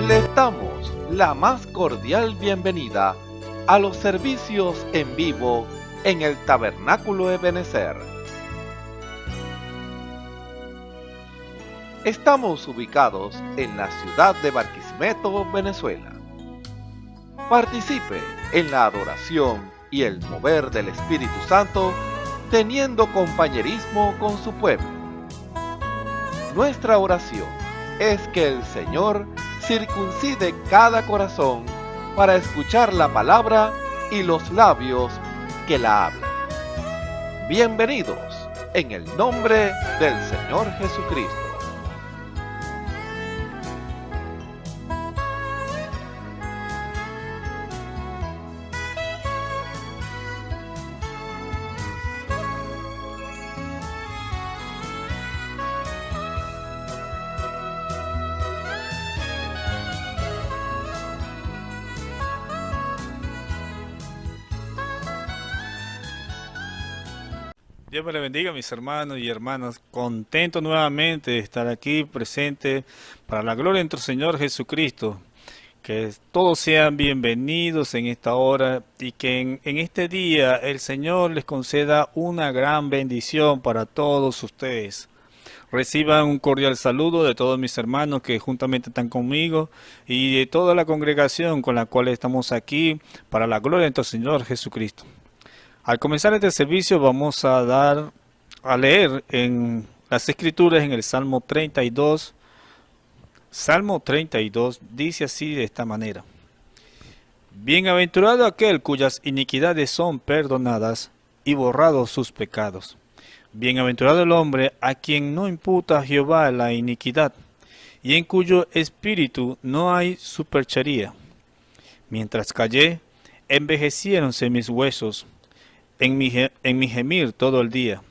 Les damos la más cordial bienvenida a los servicios en vivo en el Tabernáculo Ebenezer. Estamos ubicados en la ciudad de Barquisimeto, Venezuela. Participe en la adoración y el mover del Espíritu Santo, teniendo compañerismo con su pueblo. Nuestra oración es que el Señor circuncide cada corazón para escuchar la palabra y los labios que la hablan. Bienvenidos en el nombre del Señor Jesucristo. Dios me le bendiga, mis hermanos y hermanas. Contento nuevamente de estar aquí presente para la gloria de nuestro Señor Jesucristo. Que todos sean bienvenidos en esta hora y que en este día el Señor les conceda una gran bendición para todos ustedes. Reciban un cordial saludo de todos mis hermanos que juntamente están conmigo y de toda la congregación con la cual estamos aquí para la gloria de nuestro Señor Jesucristo. Al comenzar este servicio vamos a leer en las Escrituras en el Salmo 32. Salmo 32 dice así de esta manera: Bienaventurado aquel cuyas iniquidades son perdonadas y borrados sus pecados. Bienaventurado el hombre a quien no imputa a Jehová la iniquidad y en cuyo espíritu no hay superchería. Mientras callé, envejeciéronse mis huesos en mi gemir todo el día,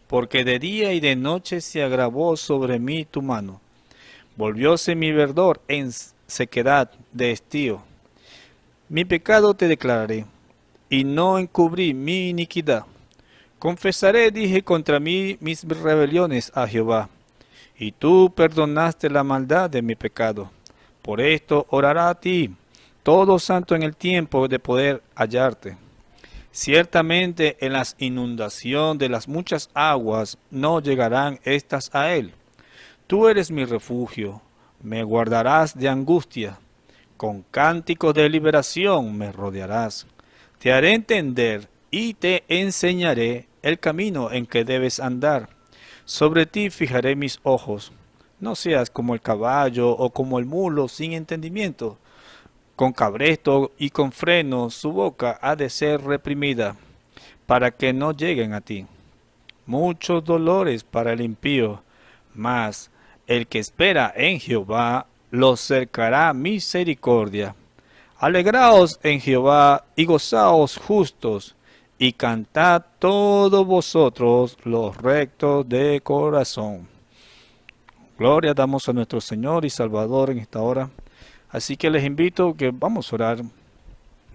porque de día y de noche se agravó sobre mí tu mano. Volvióse mi verdor en sequedad de estío. Mi pecado te declararé, y no encubrí mi iniquidad. Confesaré, dije, contra mí mis rebeliones a Jehová, y tú perdonaste la maldad de mi pecado. Por esto orará a ti todo santo en el tiempo de poder hallarte. Ciertamente en las inundaciones de las muchas aguas no llegarán estas a él. Tú eres mi refugio, me guardarás de angustia. Con cánticos de liberación me rodearás. Te haré entender y te enseñaré el camino en que debes andar. Sobre ti fijaré mis ojos. No seas como el caballo o como el mulo sin entendimiento. Con cabresto y con freno su boca ha de ser reprimida, para que no lleguen a ti. Muchos dolores para el impío, mas el que espera en Jehová los cercará misericordia. Alegraos en Jehová y gozaos justos, y cantad todos vosotros los rectos de corazón. Gloria damos a nuestro Señor y Salvador en esta hora. Así que les invito que vamos a orar.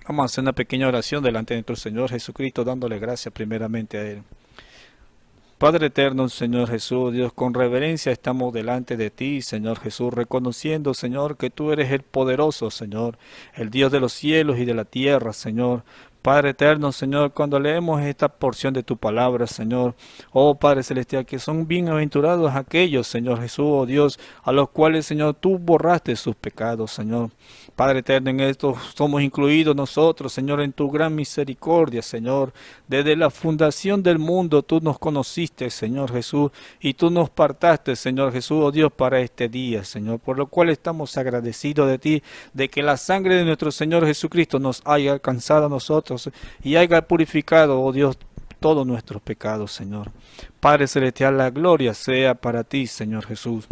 Vamos a hacer una pequeña oración delante de nuestro Señor Jesucristo, dándole gracias primeramente a Él. Padre eterno, Señor Jesús, Dios, con reverencia estamos delante de ti, Señor Jesús, reconociendo, Señor, que tú eres el poderoso, Señor, el Dios de los cielos y de la tierra, Señor. Padre eterno, Señor, cuando leemos esta porción de tu palabra, Señor, oh Padre celestial, que son bienaventurados aquellos, Señor Jesús, oh Dios, a los cuales, Señor, tú borraste sus pecados, Señor. Padre eterno, en esto somos incluidos nosotros, Señor, en tu gran misericordia, Señor. Desde la fundación del mundo tú nos conociste, Señor Jesús, y tú nos apartaste, Señor Jesús, oh Dios, para este día, Señor, por lo cual estamos agradecidos de ti, de que la sangre de nuestro Señor Jesucristo nos haya alcanzado a nosotros y haya purificado, oh Dios, todos nuestros pecados, Señor. Padre celestial, la gloria sea para ti, Señor Jesús.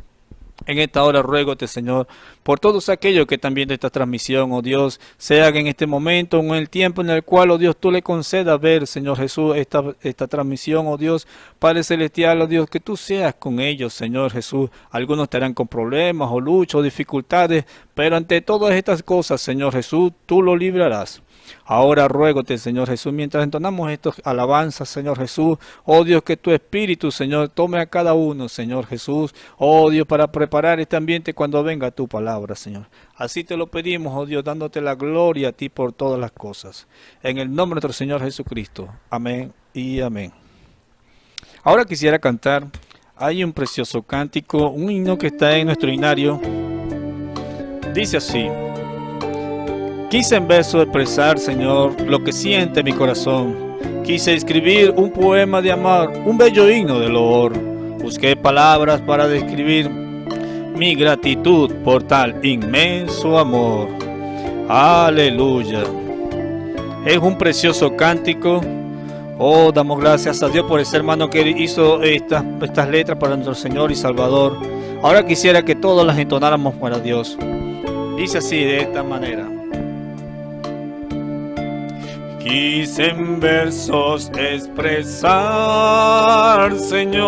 En esta hora ruégote, Señor, por todos aquellos que están viendo esta transmisión, oh Dios, sea en este momento, en el tiempo en el cual, oh Dios, tú le concedas ver, Señor Jesús, esta transmisión, oh Dios, Padre Celestial, oh Dios, que tú seas con ellos, Señor Jesús. Algunos estarán con problemas o luchas o dificultades, pero ante todas estas cosas, Señor Jesús, tú lo librarás. Ahora ruégote, Señor Jesús, mientras entonamos estas alabanzas, Señor Jesús, oh Dios, que tu Espíritu, Señor, tome a cada uno, Señor Jesús, oh Dios, para preparar este ambiente cuando venga tu palabra, Señor. Así te lo pedimos, oh Dios, dándote la gloria a ti por todas las cosas. En el nombre de nuestro Señor Jesucristo. Amén y amén. Ahora quisiera cantar, hay un precioso cántico, un himno que está en nuestro himnario. Dice así: quise en verso expresar, Señor, lo que siente mi corazón. Quise escribir un poema de amor, un bello himno de loor. Busqué palabras para describir mi gratitud por tal inmenso amor. Aleluya. Es un precioso cántico. Oh, damos gracias a Dios por ese hermano que hizo estas letras para nuestro Señor y Salvador. Ahora quisiera que todos las entonáramos para Dios. Dice así, de esta manera: quise en versos expresar, Señor,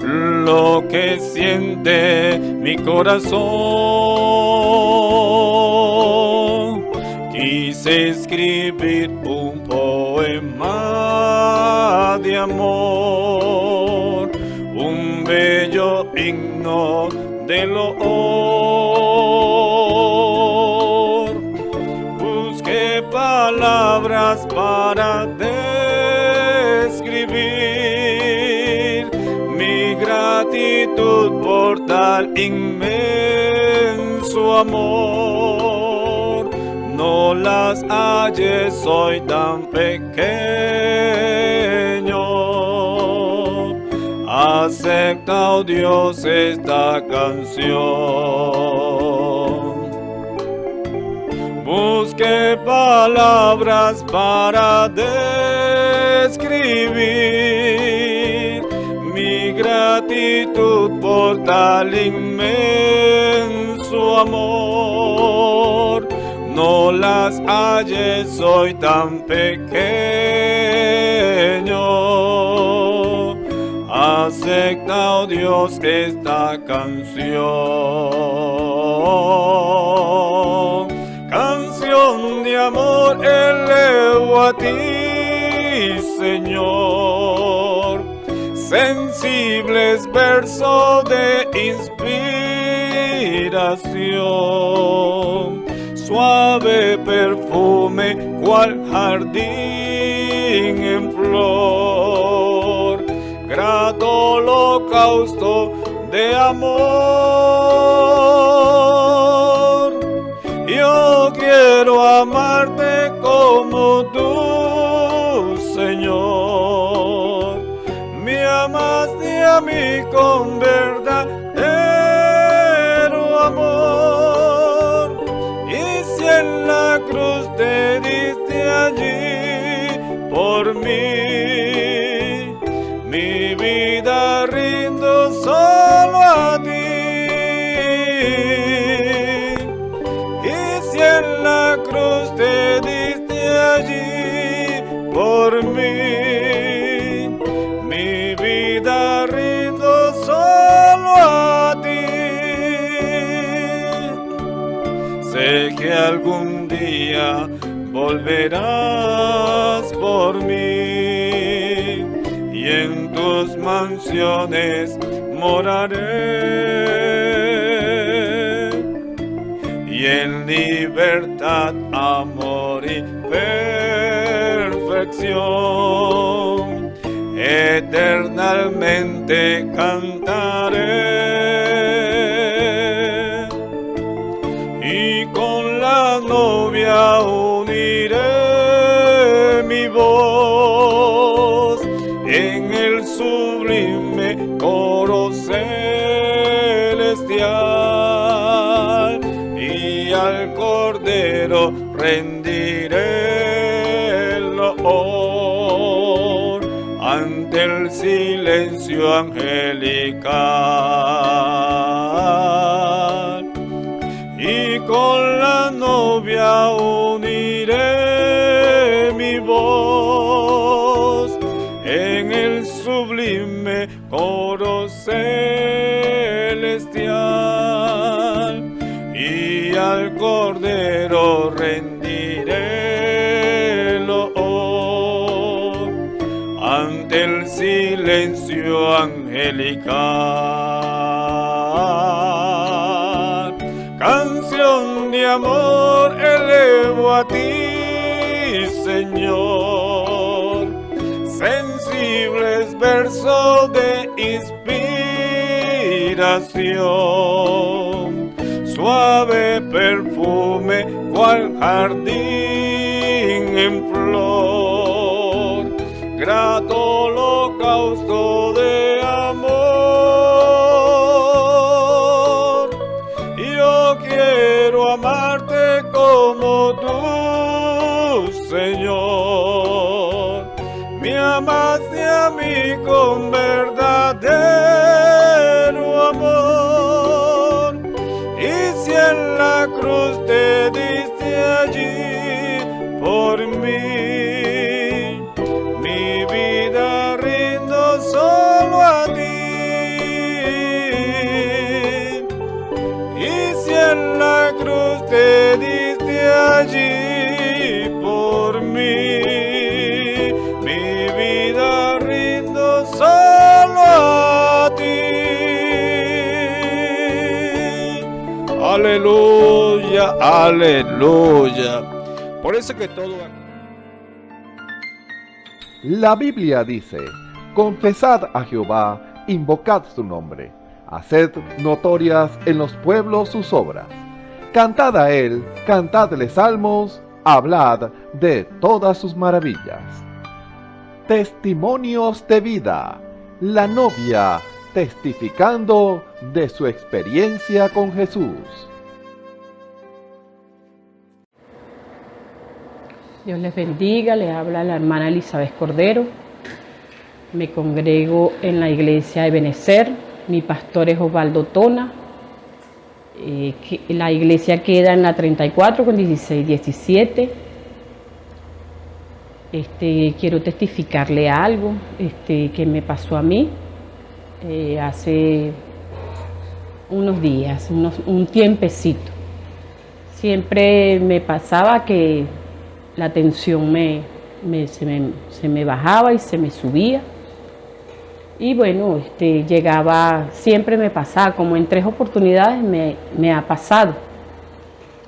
lo que siente mi corazón. Quise escribir un poema de amor, un bello himno de loor. Busqué palabras para describir mi gratitud por tal inmenso amor. No las hallé, soy tan pequeño. Acepta, oh Dios, esta canción. Busqué palabras para describir mi gratitud por tal inmenso amor. No las hallé, soy tan pequeño. Acepta, oh Dios, esta canción. Canción de amor elevo a ti, Señor. Sensibles versos de inspiración. Suave perfume, cual jardín en flor. Grato holocausto de amor. Yo quiero amarte como tú, Señor. Me amaste a mí con verdadero amor. Y si en la cruz te diste allí por mí, mi vida rindo solo a ti. Y si en la cruz te diste allí por mí, mi vida rindo solo a ti. Sé que algún día volverás por mí y en tus mansiones moraré, y en libertad, amor y perfección eternamente cantaré, y con la novia uniré mi voz en el sublime coro celestial, y al Cordero rendiré el loor ante el silencio angelical, y con la novia uniré mi voz en el sublime coro celestial, y al Cordero rendiré loor ante el silencio angelical. Canción de amor elevo a ti, Señor, sensibles versos de inspiración, suave perfume cual jardín en flor, grato holocausto de amor. Yo quiero amarte como tú, Señor. Me amaste a mí con verdadero amor, y si en la cruz te diste allí por mí, mi vida rindo solo a ti. Y si en la cruz te diste allí por mí, mi vida rindo solo a ti. Aleluya, aleluya. Por eso que todo... La Biblia dice: confesad a Jehová, invocad su nombre, haced notorias en los pueblos sus obras. Cantad a él, cantadle salmos, hablad de todas sus maravillas. Testimonios de vida. La novia testificando de su experiencia con Jesús. Dios les bendiga, le habla la hermana Elizabeth Cordero. Me congrego en la iglesia de Benecer. Mi pastor es Osvaldo Tona. La iglesia queda en la 34 con 1617. Quiero testificarle algo que me pasó a mí hace unos días, un tiempecito. Siempre me pasaba que la tensión se me bajaba y se me subía. Y bueno, llegaba, siempre me pasaba, como en 3 oportunidades me ha pasado.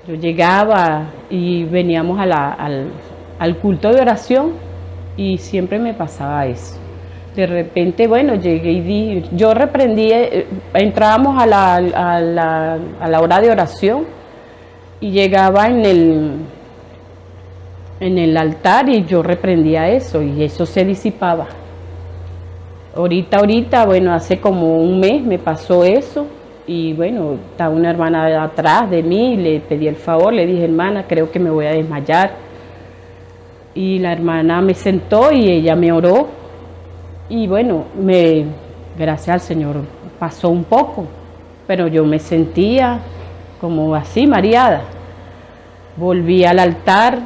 Yo llegaba y veníamos al culto de oración y siempre me pasaba eso. De repente, bueno, llegué y yo reprendí, entrábamos a la hora de oración y llegaba en el altar y yo reprendía eso y eso se disipaba. Ahorita, bueno, hace como un mes me pasó eso y bueno, está una hermana atrás de mí, le pedí el favor, le dije: hermana, creo que me voy a desmayar. Y la hermana me sentó y ella me oró y bueno, gracias al Señor pasó un poco, pero yo me sentía como así, mareada. Volví al altar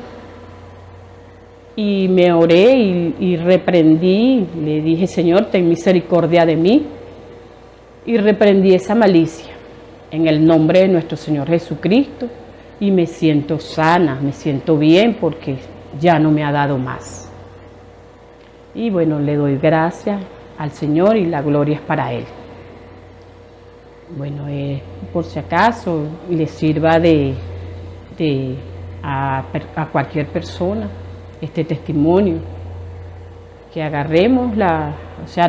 y me oré y reprendí, le dije: Señor, ten misericordia de mí, y reprendí esa malicia en el nombre de nuestro Señor Jesucristo y me siento sana, me siento bien porque ya no me ha dado más. Y bueno, le doy gracias al Señor y la gloria es para Él. Bueno, por si acaso le sirva a cualquier persona este testimonio, que agarremos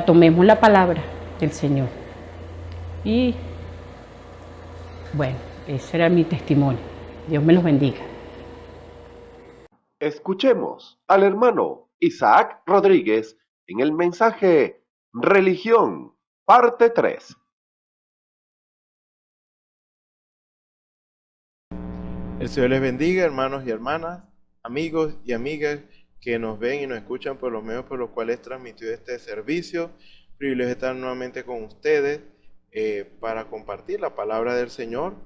tomemos la palabra del Señor. Y bueno, ese era mi testimonio. Dios me los bendiga. Escuchemos al hermano Isaac Rodríguez en el mensaje Religión, parte 3. El Señor les bendiga, hermanos y hermanas, amigos y amigas que nos ven y nos escuchan por los medios por los cuales transmitió este servicio. Privilegio de estar nuevamente con ustedes para compartir la palabra del Señor,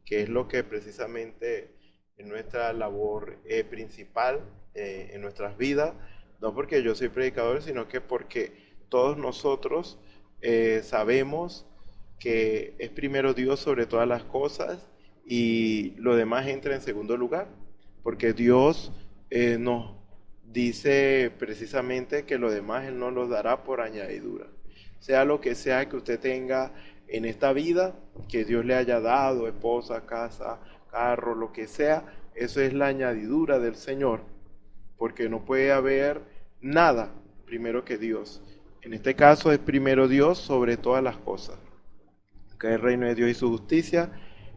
que es lo que precisamente es nuestra labor principal en nuestras vidas, no porque yo soy predicador, sino que porque todos nosotros sabemos que es primero Dios sobre todas las cosas y lo demás entra en segundo lugar, porque Dios nos dice precisamente que lo demás Él nos lo dará por añadidura. Sea lo que sea que usted tenga en esta vida, que Dios le haya dado, esposa, casa, carro, lo que sea, eso es la añadidura del Señor, porque no puede haber nada primero que Dios. En este caso es primero Dios sobre todas las cosas. Que el reino de Dios y su justicia,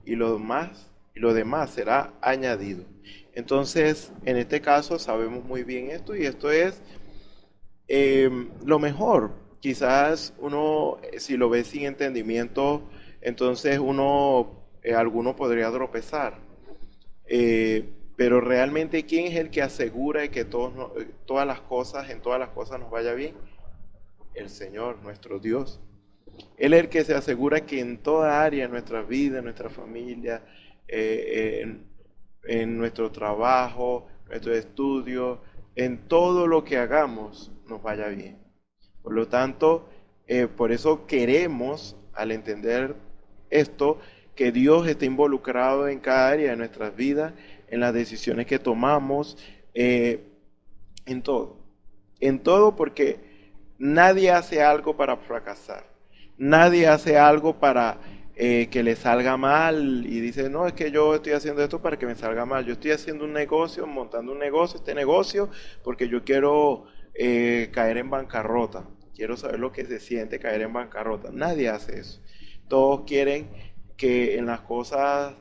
y lo demás será añadido. Entonces, en este caso sabemos muy bien esto, y esto es lo mejor. Quizás uno, si lo ve sin entendimiento, entonces alguno podría tropezar. Pero realmente, ¿quién es el que asegura que en todas las cosas nos vaya bien? El Señor, nuestro Dios. Él es el que se asegura que en toda área de nuestra vida, en nuestra familia, en nuestro trabajo, nuestro estudio, en todo lo que hagamos, nos vaya bien. Por lo tanto, por eso queremos, al entender esto, que Dios esté involucrado en cada área de nuestras vidas, en las decisiones que tomamos, en todo. En todo, porque nadie hace algo para fracasar. Nadie hace algo para que le salga mal y dice, no, es que yo estoy haciendo esto para que me salga mal. Yo estoy haciendo un negocio, montando un negocio, porque yo quiero caer en bancarrota. Quiero saber lo que se siente caer en bancarrota. Nadie hace eso. Todos quieren que en las cosas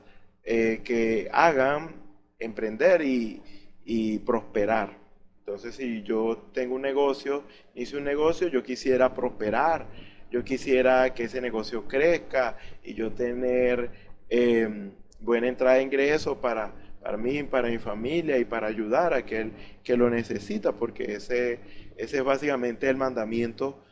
que hagan, emprender y prosperar. Entonces, si yo tengo un negocio, hice un negocio, yo quisiera prosperar. Yo quisiera que ese negocio crezca y yo tener buena entrada de ingresos para mí, para mi familia y para ayudar a aquel que lo necesita, porque ese es básicamente el mandamiento,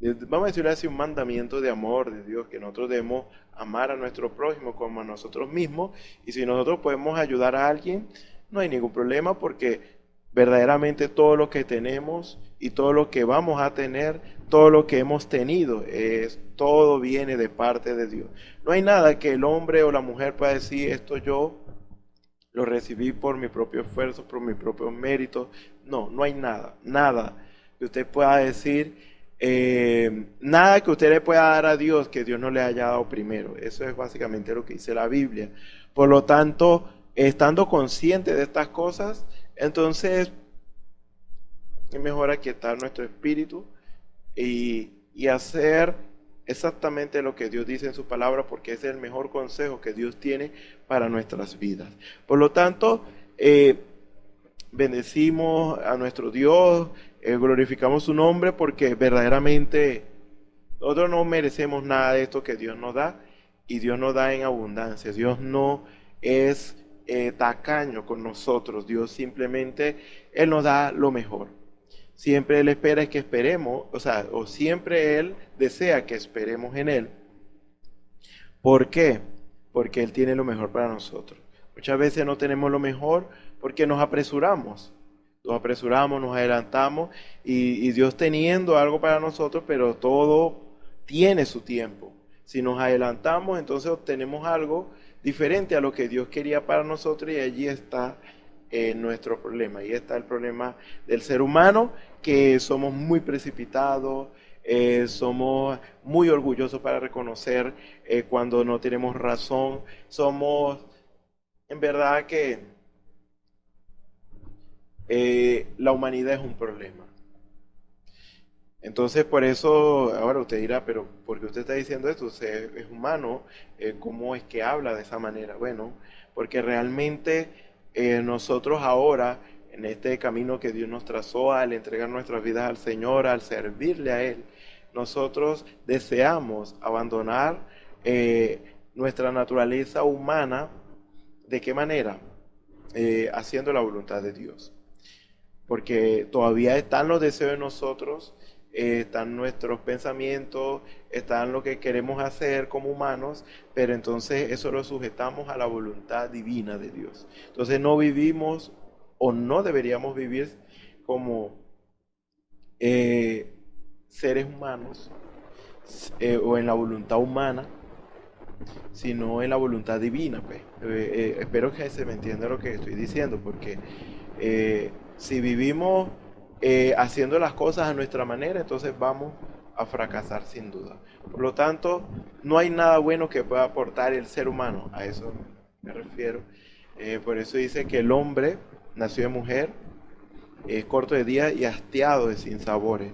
vamos a decirlo así, un mandamiento de amor de Dios, que nosotros debemos amar a nuestro prójimo como a nosotros mismos, y si nosotros podemos ayudar a alguien, no hay ningún problema, porque verdaderamente todo lo que tenemos y todo lo que vamos a tener, todo lo que hemos tenido, todo viene de parte de Dios. No hay nada que el hombre o la mujer pueda decir, esto yo lo recibí por mi propio esfuerzo, por mi propio mérito. No, no hay nada que usted pueda decir, nada que usted le pueda dar a Dios que Dios no le haya dado primero. Eso es básicamente lo que dice la Biblia. Por lo tanto, estando consciente de estas cosas, entonces es mejor aquietar nuestro espíritu y hacer exactamente lo que Dios dice en su palabra, porque ese es el mejor consejo que Dios tiene para nuestras vidas. Por lo tanto, bendecimos a nuestro Dios, glorificamos su nombre, porque verdaderamente nosotros no merecemos nada de esto que Dios nos da, y Dios nos da en abundancia. Dios no es tacaño con nosotros. Dios simplemente, Él nos da lo mejor. Siempre Él espera es que esperemos, o siempre Él desea que esperemos en Él. ¿Por qué? Porque Él tiene lo mejor para nosotros. Muchas veces no tenemos lo mejor porque nos apresuramos. Nos adelantamos, y Dios teniendo algo para nosotros, pero todo tiene su tiempo. Si nos adelantamos, entonces obtenemos algo diferente a lo que Dios quería para nosotros, y allí está nuestro problema. Ahí está el problema del ser humano, que somos muy precipitados, somos muy orgullosos para reconocer cuando no tenemos razón. Somos, en verdad que la humanidad es un problema. Entonces, por eso, ahora usted dirá, pero ¿por qué usted está diciendo esto? Usted es humano, ¿cómo es que habla de esa manera? Bueno, porque realmente nosotros ahora, en este camino que Dios nos trazó, al entregar nuestras vidas al Señor, al servirle a Él, nosotros deseamos abandonar nuestra naturaleza humana. ¿De qué manera? Haciendo la voluntad de Dios. Porque todavía están los deseos de nosotros, están nuestros pensamientos, están lo que queremos hacer como humanos, pero entonces eso lo sujetamos a la voluntad divina de Dios. Entonces no vivimos, o no deberíamos vivir, como seres humanos o en la voluntad humana, sino en la voluntad divina, pues. Espero que se me entienda lo que estoy diciendo, porque si vivimos haciendo las cosas a nuestra manera, entonces vamos a fracasar sin duda. Por lo tanto, no hay nada bueno que pueda aportar el ser humano, a eso me refiero. Por eso dice que el hombre nació de mujer, corto de día y hastiado de sinsabores.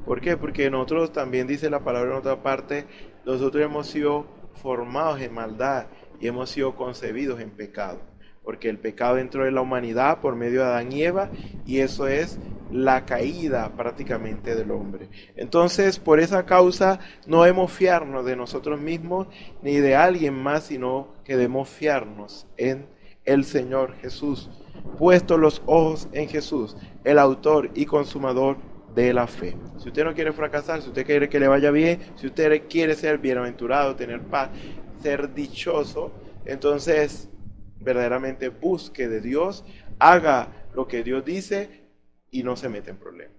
¿Por qué? Porque nosotros, también dice la palabra en otra parte, nosotros hemos sido formados en maldad y hemos sido concebidos en pecado. Porque el pecado entró en la humanidad por medio de Adán y Eva, y eso es la caída prácticamente del hombre. Entonces, por esa causa, no debemos fiarnos de nosotros mismos ni de alguien más, sino que debemos fiarnos en el Señor Jesús, puesto los ojos en Jesús, el autor y consumador de la fe. Si usted no quiere fracasar, si usted quiere que le vaya bien, si usted quiere ser bienaventurado, tener paz, ser dichoso, entonces verdaderamente busque de Dios, haga lo que Dios dice y no se meta en problemas.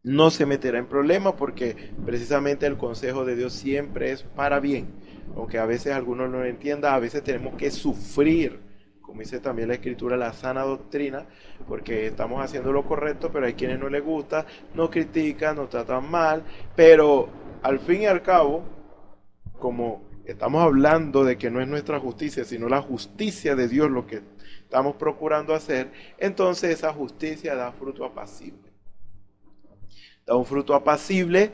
No se meterá en problemas porque precisamente el consejo de Dios siempre es para bien. Aunque a veces algunos no lo entiendan, a veces tenemos que sufrir, como dice también la Escritura, la sana doctrina, porque estamos haciendo lo correcto, pero hay quienes no les gusta, nos critican, nos tratan mal, pero al fin y al cabo, como estamos hablando de que no es nuestra justicia, sino la justicia de Dios lo que estamos procurando hacer, entonces esa justicia da fruto apacible. Da un fruto apacible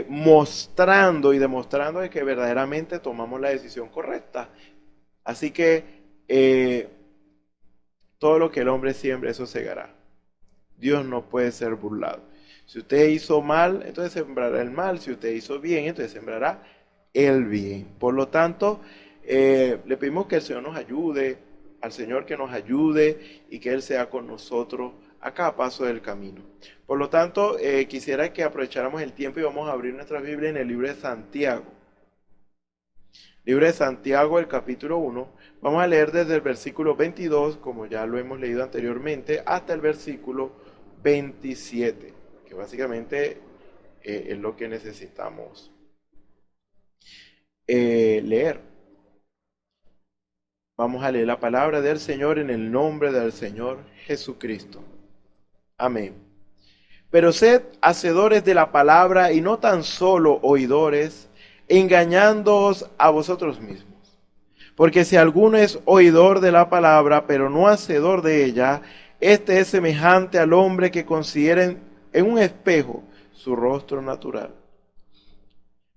mostrando y demostrando de que verdaderamente tomamos la decisión correcta. Así que todo lo que el hombre siembre, eso segará. Dios no puede ser burlado. Si usted hizo mal, entonces sembrará el mal. Si usted hizo bien, entonces sembrará el bien. Por lo tanto, le pedimos que el Señor nos ayude, al Señor que nos ayude y que Él sea con nosotros a cada paso del camino. Por lo tanto, quisiera que aprovecháramos el tiempo y vamos a abrir nuestra Biblia en el libro de Santiago. Libro de Santiago, el capítulo 1. Vamos a leer desde el versículo 22, como ya lo hemos leído anteriormente, hasta el versículo 27, que básicamente es lo que necesitamos leer. Vamos a leer la palabra del Señor en el nombre del Señor Jesucristo. Amén. Pero sed hacedores de la palabra y no tan solo oidores, engañándoos a vosotros mismos. Porque si alguno es oidor de la palabra, pero no hacedor de ella, este es semejante al hombre que considera en un espejo su rostro natural.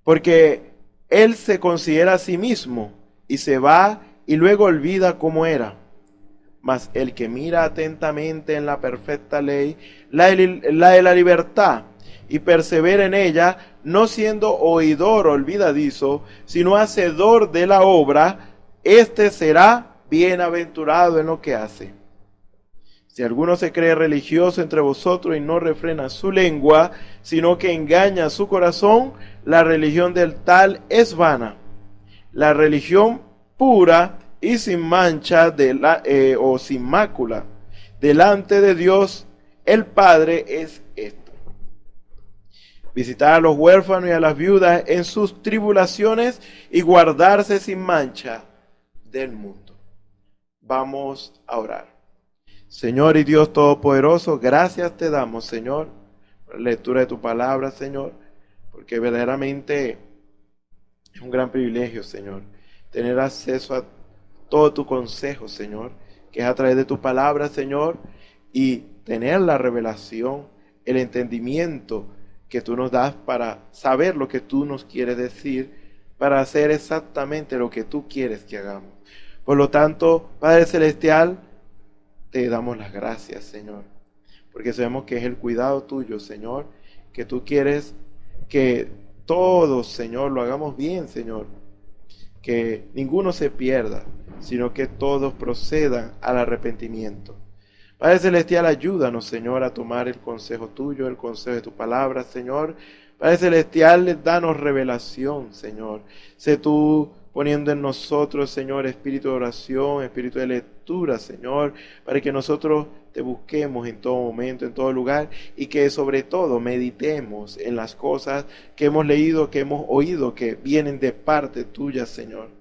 Porque él se considera a sí mismo y se va y luego olvida cómo era. Mas el que mira atentamente en la perfecta ley, la de la libertad, y persevera en ella, no siendo oidor olvidadizo, sino hacedor de la obra, éste será bienaventurado en lo que hace. Si alguno se cree religioso entre vosotros y no refrena su lengua, sino que engaña su corazón, la religión del tal es vana. La religión pura y sin mancha o sin mácula delante de Dios el Padre es esto: visitar a los huérfanos y a las viudas en sus tribulaciones y guardarse sin mancha del mundo. Vamos a orar. Señor y Dios Todopoderoso, gracias te damos, Señor, por la lectura de tu palabra, Señor, porque verdaderamente es un gran privilegio, Señor, tener acceso a todo tu consejo, Señor, que es a través de tu palabra, Señor, y tener la revelación, el entendimiento que tú nos das para saber lo que tú nos quieres decir, para hacer exactamente lo que tú quieres que hagamos. Por lo tanto, Padre Celestial, te damos las gracias, Señor, porque sabemos que es el cuidado tuyo, Señor, que tú quieres que todos, Señor, lo hagamos bien, Señor, que ninguno se pierda, sino que todos procedan al arrepentimiento. Padre Celestial, ayúdanos, Señor, a tomar el consejo tuyo, el consejo de tu palabra, Señor. Padre Celestial, danos revelación, Señor. Sé tú poniendo en nosotros, Señor, espíritu de oración, espíritu de lectura, Señor, para que nosotros te busquemos en todo momento, en todo lugar, y que sobre todo meditemos en las cosas que hemos leído, que hemos oído, que vienen de parte tuya, Señor.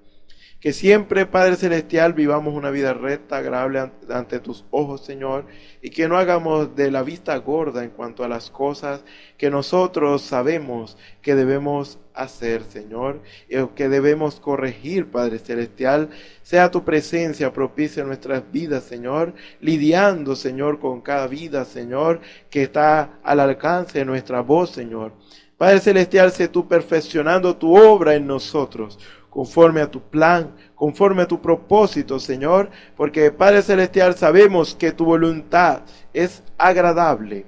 Que siempre, Padre Celestial, vivamos una vida recta, agradable ante tus ojos, Señor, y que no hagamos de la vista gorda en cuanto a las cosas que nosotros sabemos que debemos hacer, Señor, y que debemos corregir, Padre Celestial. Sea tu presencia propicia en nuestras vidas, Señor, lidiando, Señor, con cada vida, Señor, que está al alcance de nuestra voz, Señor. Padre Celestial, sé tú perfeccionando tu obra en nosotros, conforme a tu plan, conforme a tu propósito, Señor, porque Padre Celestial sabemos que tu voluntad es agradable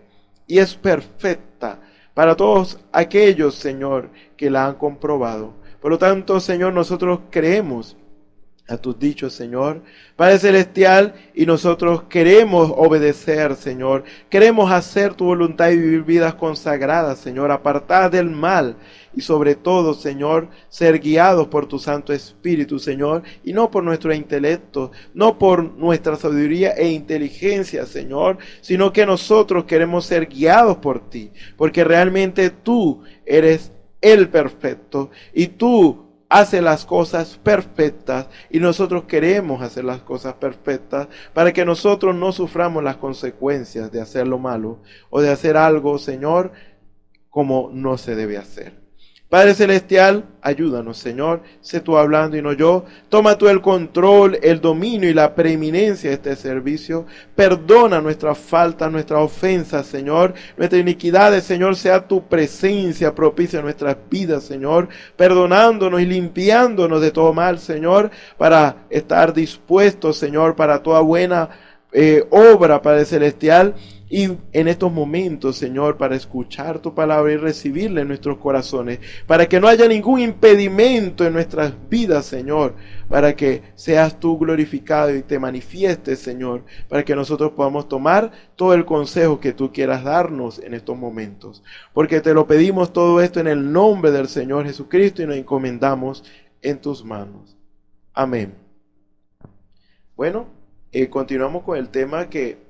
y es perfecta para todos aquellos, Señor, que la han comprobado. Por lo tanto, Señor, nosotros creemos a tus dichos, Señor, Padre Celestial, y nosotros queremos obedecer, Señor, queremos hacer tu voluntad y vivir vidas consagradas, Señor, apartadas del mal, y sobre todo, Señor, ser guiados por tu Santo Espíritu, Señor, y no por nuestro intelecto, no por nuestra sabiduría e inteligencia, Señor, sino que nosotros queremos ser guiados por ti, porque realmente tú eres el perfecto, y tú hace las cosas perfectas, y nosotros queremos hacer las cosas perfectas para que nosotros no suframos las consecuencias de hacer lo malo o de hacer algo, Señor, como no se debe hacer. Padre Celestial, ayúdanos, Señor, sé tú hablando y no yo. Toma tú el control, el dominio y la preeminencia de este servicio. Perdona nuestras faltas, nuestras ofensas, Señor. Nuestras iniquidades, Señor, sea tu presencia propicia en nuestras vidas, Señor. Perdonándonos y limpiándonos de todo mal, Señor, para estar dispuestos, Señor, para toda buena obra, Padre Celestial. Y en estos momentos, Señor, para escuchar tu palabra y recibirla en nuestros corazones, para que no haya ningún impedimento en nuestras vidas, Señor, para que seas tú glorificado y te manifiestes, Señor, para que nosotros podamos tomar todo el consejo que tú quieras darnos en estos momentos. Porque te lo pedimos todo esto en el nombre del Señor Jesucristo y nos encomendamos en tus manos. Amén. Bueno, continuamos con el tema que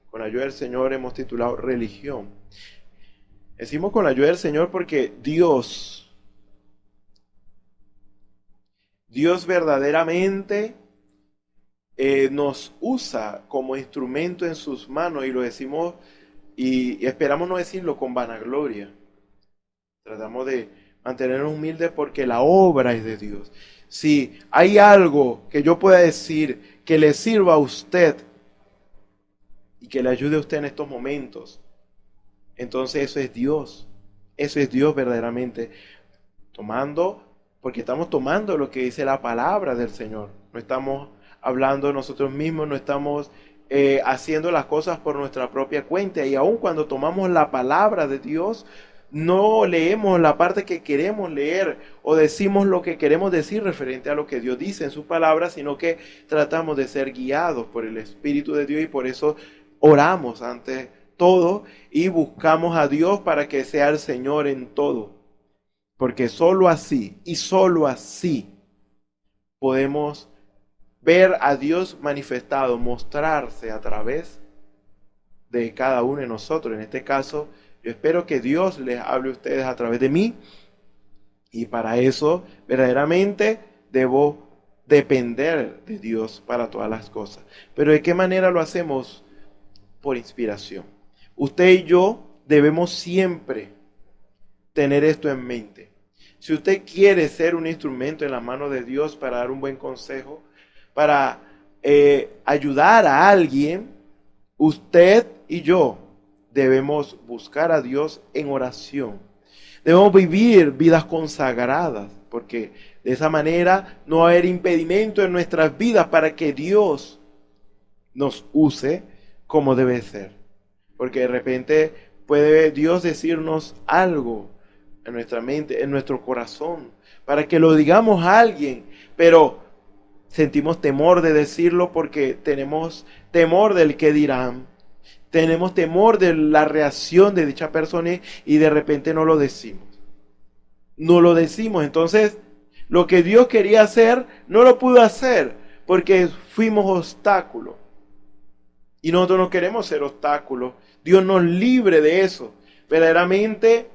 con la ayuda del Señor hemos titulado religión. Decimos con la ayuda del Señor porque Dios verdaderamente nos usa como instrumento en sus manos, y lo decimos y esperamos no decirlo con vanagloria. Tratamos de mantenernos humildes porque la obra es de Dios. Si hay algo que yo pueda decir que le sirva a usted y que le ayude a usted en estos momentos, entonces eso es Dios verdaderamente, porque estamos tomando lo que dice la palabra del Señor, no estamos hablando nosotros mismos, no estamos haciendo las cosas por nuestra propia cuenta, y aun cuando tomamos la palabra de Dios, no leemos la parte que queremos leer o decimos lo que queremos decir referente a lo que Dios dice en su palabra, sino que tratamos de ser guiados por el Espíritu de Dios, y por eso oramos ante todo y buscamos a Dios para que sea el Señor en todo. Porque solo así y solo así podemos ver a Dios manifestado, mostrarse a través de cada uno de nosotros. En este caso, yo espero que Dios les hable a ustedes a través de mí, y para eso verdaderamente debo depender de Dios para todas las cosas. Pero ¿de qué manera lo hacemos? Por inspiración. Usted y yo debemos siempre tener esto en mente. Si usted quiere ser un instrumento en la mano de Dios para dar un buen consejo, para ayudar a alguien, usted y yo debemos buscar a Dios en oración. Debemos vivir vidas consagradas, porque de esa manera no va a haber impedimento en nuestras vidas para que Dios nos use como debe ser. Porque de repente puede Dios decirnos algo en nuestra mente, en nuestro corazón, para que lo digamos a alguien, pero sentimos temor de decirlo porque tenemos temor del que dirán, tenemos temor de la reacción de dicha persona, y de repente no lo decimos. Entonces Lo que Dios quería hacer, no lo pudo hacer porque fuimos obstáculos. Y nosotros no queremos ser obstáculos. Dios nos libre de eso. Verdaderamente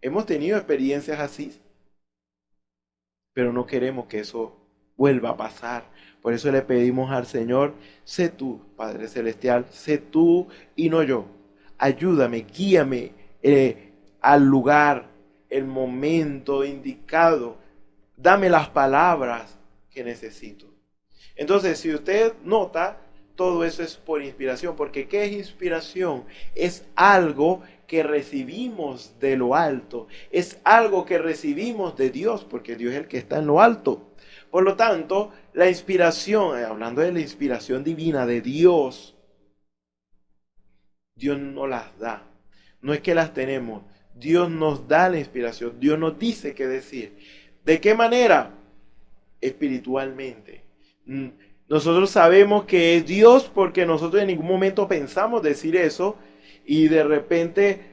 hemos tenido experiencias así, pero no queremos que eso vuelva a pasar. Por eso le pedimos al Señor, sé tú, Padre Celestial, sé tú y no yo. Ayúdame, guíame al lugar, el momento indicado. Dame las palabras que necesito. Entonces, si usted nota, todo eso es por inspiración. Porque ¿qué es inspiración? Es algo que recibimos de lo alto. Es algo que recibimos de Dios, porque Dios es el que está en lo alto. Por lo tanto, la inspiración, hablando de la inspiración divina de Dios, Dios nos las da. No es que las tenemos. Dios nos da la inspiración. Dios nos dice qué decir. ¿De qué manera? Espiritualmente. Nosotros sabemos que es Dios porque nosotros en ningún momento pensamos decir eso y de repente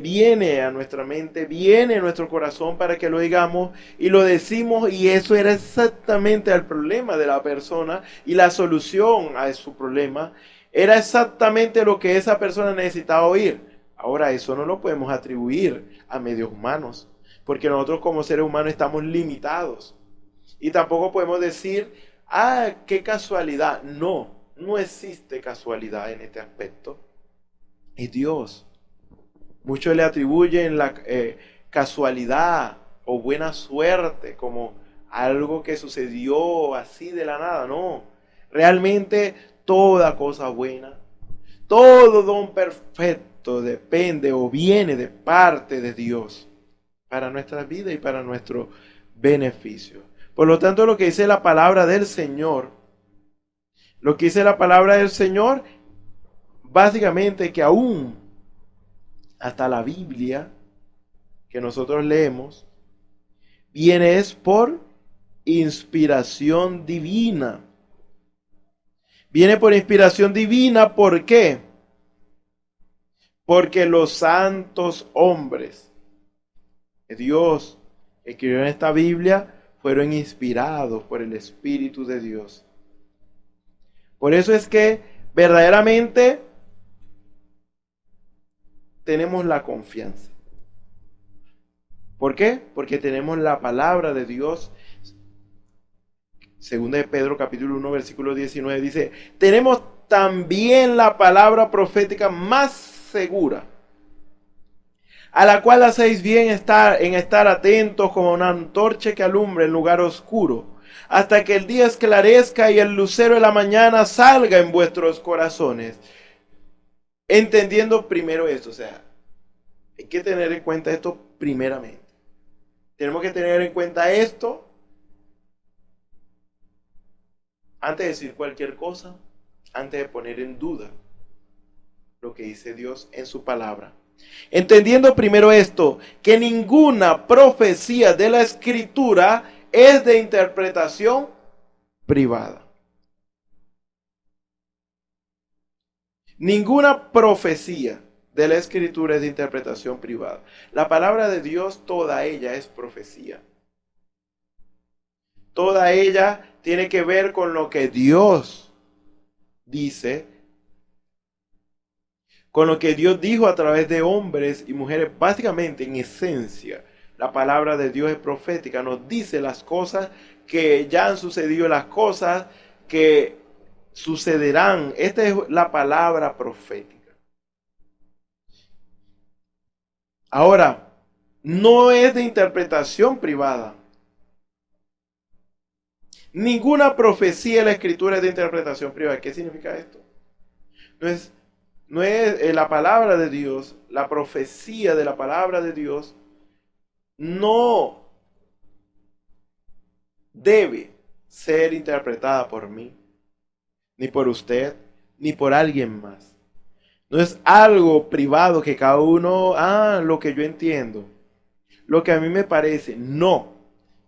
viene a nuestra mente, viene a nuestro corazón para que lo digamos y lo decimos, y eso era exactamente el problema de la persona y la solución a su problema. Era exactamente lo que esa persona necesitaba oír. Ahora, eso no lo podemos atribuir a medios humanos, porque nosotros como seres humanos estamos limitados. Y tampoco podemos decir, qué casualidad. No, no existe casualidad en este aspecto. Es Dios. Muchos le atribuyen la casualidad o buena suerte como algo que sucedió así de la nada. No, realmente toda cosa buena, todo don perfecto depende o viene de parte de Dios para nuestra vida y para nuestro beneficio. Por lo tanto, lo que dice la palabra del Señor, básicamente que aún hasta la Biblia que nosotros leemos, viene es por inspiración divina. Viene por inspiración divina, ¿por qué? Porque los santos hombres que Dios escribió en esta Biblia fueron inspirados por el Espíritu de Dios. Por eso es que verdaderamente tenemos la confianza. ¿Por qué? Porque tenemos la palabra de Dios. Segunda de Pedro capítulo 1 versículo 19 dice, tenemos también la palabra profética más segura, a la cual hacéis bien en estar atentos como una antorcha que alumbra en lugar oscuro, hasta que el día esclarezca y el lucero de la mañana salga en vuestros corazones. Entendiendo primero esto, o sea, hay que tener en cuenta esto primeramente. Tenemos que tener en cuenta esto antes de decir cualquier cosa, antes de poner en duda lo que dice Dios en su palabra. Entendiendo primero esto, que ninguna profecía de la Escritura es de interpretación privada. Ninguna profecía de la Escritura es de interpretación privada. La palabra de Dios, toda ella es profecía. Toda ella tiene que ver con lo que Dios dice, con lo que Dios dijo a través de hombres y mujeres. Básicamente, en esencia, la palabra de Dios es profética. Nos dice las cosas que ya han sucedido, las cosas que sucederán. Esta es la palabra profética. Ahora, no es de interpretación privada. Ninguna profecía de la Escritura es de interpretación privada. ¿Qué significa esto? No es la palabra de Dios, la profecía de la palabra de Dios no debe ser interpretada por mí, ni por usted, ni por alguien más. No es algo privado que cada uno, lo que yo entiendo, lo que a mí me parece. No,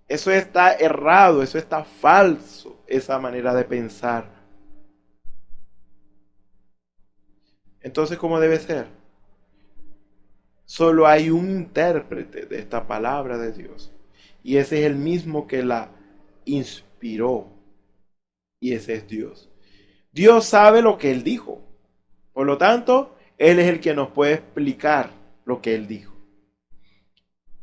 eso está errado, eso está falso, esa manera de pensar. Entonces, ¿cómo debe ser? Solo hay un intérprete de esta palabra de Dios. y ese es el mismo que la inspiró, y ese es Dios. Dios sabe lo que Él dijo, por lo tanto, Él es el que nos puede explicar lo que Él dijo.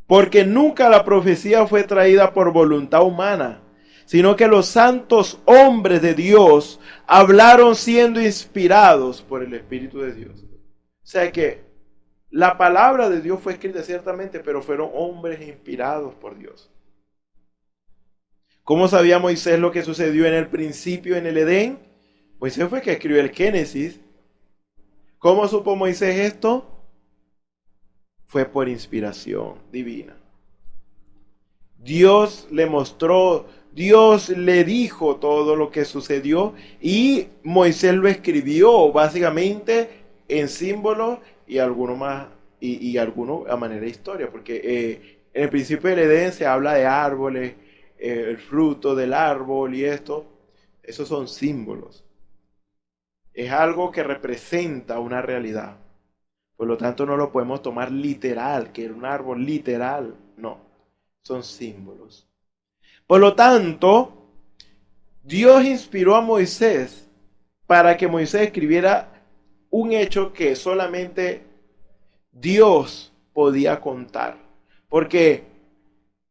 Porque nunca la profecía fue traída por voluntad humana, sino que los santos hombres de Dios hablaron siendo inspirados por el Espíritu de Dios. O sea que la palabra de Dios fue escrita ciertamente, pero fueron hombres inspirados por Dios. ¿Cómo sabía Moisés lo que sucedió en el principio en el Edén? Moisés fue el que escribió el Génesis. ¿Cómo supo Moisés esto? Fue por inspiración divina. Dios le mostró, Dios le dijo todo lo que sucedió y Moisés lo escribió básicamente en símbolos y alguno más y alguno a manera de historia, porque en el principio del Edén se habla de árboles, el fruto del árbol y esos son símbolos. Es algo que representa una realidad. Por lo tanto, no lo podemos tomar literal, que era un árbol literal. No, son símbolos. Por lo tanto, Dios inspiró a Moisés para que Moisés escribiera un hecho que solamente Dios podía contar. Porque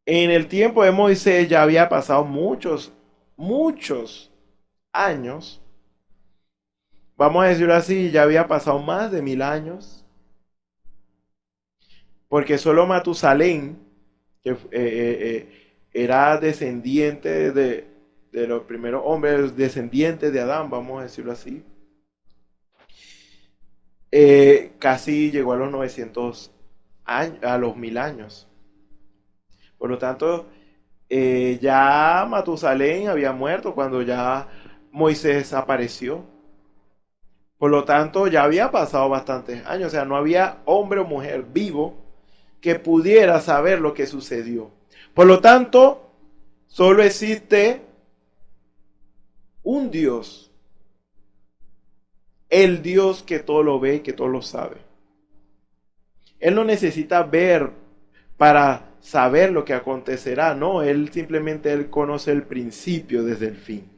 en el tiempo de Moisés ya había pasado muchos años. Vamos a decirlo así, ya había pasado más de 1000 años. Porque solo Matusalén, que era descendiente de los primeros hombres, descendientes de Adán, vamos a decirlo así, casi llegó a los 900 años, a los 1000 años. Por lo tanto, ya Matusalén había muerto cuando ya Moisés apareció. Por lo tanto, ya había pasado bastantes años, o sea, no había hombre o mujer vivo que pudiera saber lo que sucedió. Por lo tanto, solo existe un Dios. El Dios que todo lo ve y que todo lo sabe. Él no necesita ver para saber lo que acontecerá. No, Él conoce el principio desde el fin.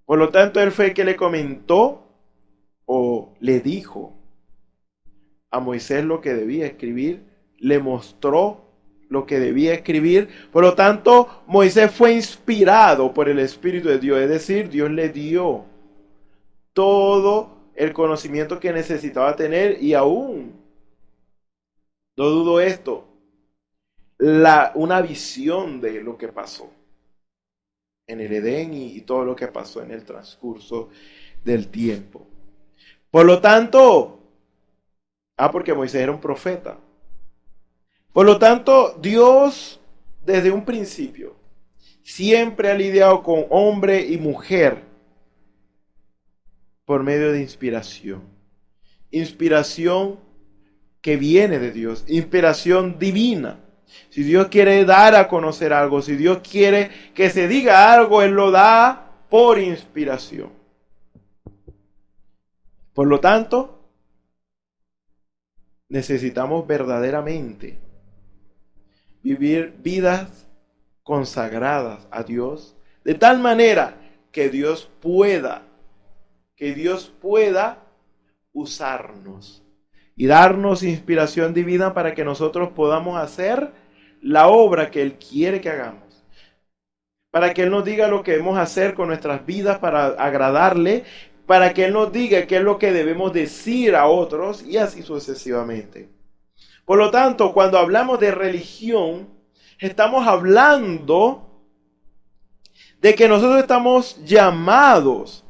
Por lo tanto, Él fue el que le comentó o le dijo a Moisés lo que debía escribir, le mostró lo que debía escribir. Por lo tanto, Moisés fue inspirado por el Espíritu de Dios, es decir, Dios le dio todo el conocimiento que necesitaba tener y aún, no dudo esto, una visión de lo que pasó en el Edén y todo lo que pasó en el transcurso del tiempo. Por lo tanto, porque Moisés era un profeta. Por lo tanto, Dios, desde un principio, siempre ha lidiado con hombre y mujer por medio de inspiración. Inspiración que viene de Dios, inspiración divina. Si Dios quiere dar a conocer algo, si Dios quiere que se diga algo, Él lo da por inspiración. Por lo tanto, necesitamos verdaderamente vivir vidas consagradas a Dios, de tal manera que Dios pueda usarnos y darnos inspiración divina para que nosotros podamos hacer la obra que Él quiere que hagamos. Para que Él nos diga lo que debemos hacer con nuestras vidas para agradarle, para que Él nos diga qué es lo que debemos decir a otros y así sucesivamente. Por lo tanto, cuando hablamos de religión, estamos hablando de que nosotros estamos llamados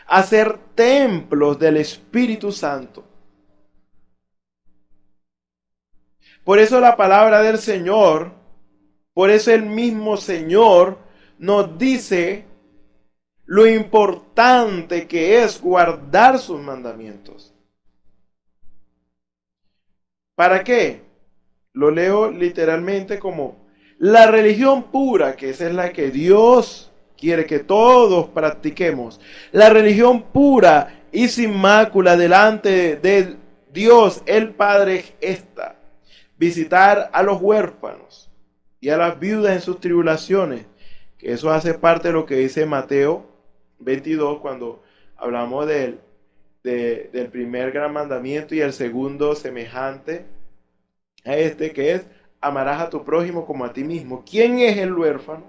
a ser templos del Espíritu Santo. Por eso la palabra del Señor, por eso el mismo Señor nos dice lo importante que es guardar sus mandamientos. ¿Para qué? Lo leo literalmente como la religión pura, que esa es la que Dios quiere que todos practiquemos. La religión pura y sin mácula delante de Dios, el Padre, es esta: visitar a los huérfanos y a las viudas en sus tribulaciones. Que eso hace parte de lo que dice Mateo 22 cuando hablamos del primer gran mandamiento y el segundo semejante a este, que es amarás a tu prójimo como a ti mismo. ¿Quién es el huérfano?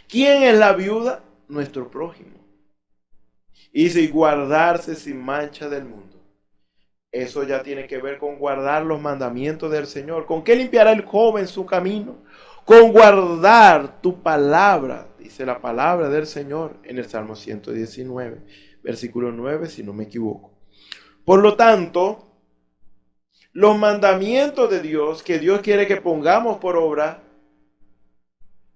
¿Quién es la viuda? Nuestro prójimo. Y si guardarse sin mancha del mundo. Eso ya tiene que ver con guardar los mandamientos del Señor. ¿Con qué limpiará el joven su camino? Con guardar tu palabra, dice la palabra del Señor en el Salmo 119, versículo 9, si no me equivoco. Por lo tanto, los mandamientos de Dios, que Dios quiere que pongamos por obra,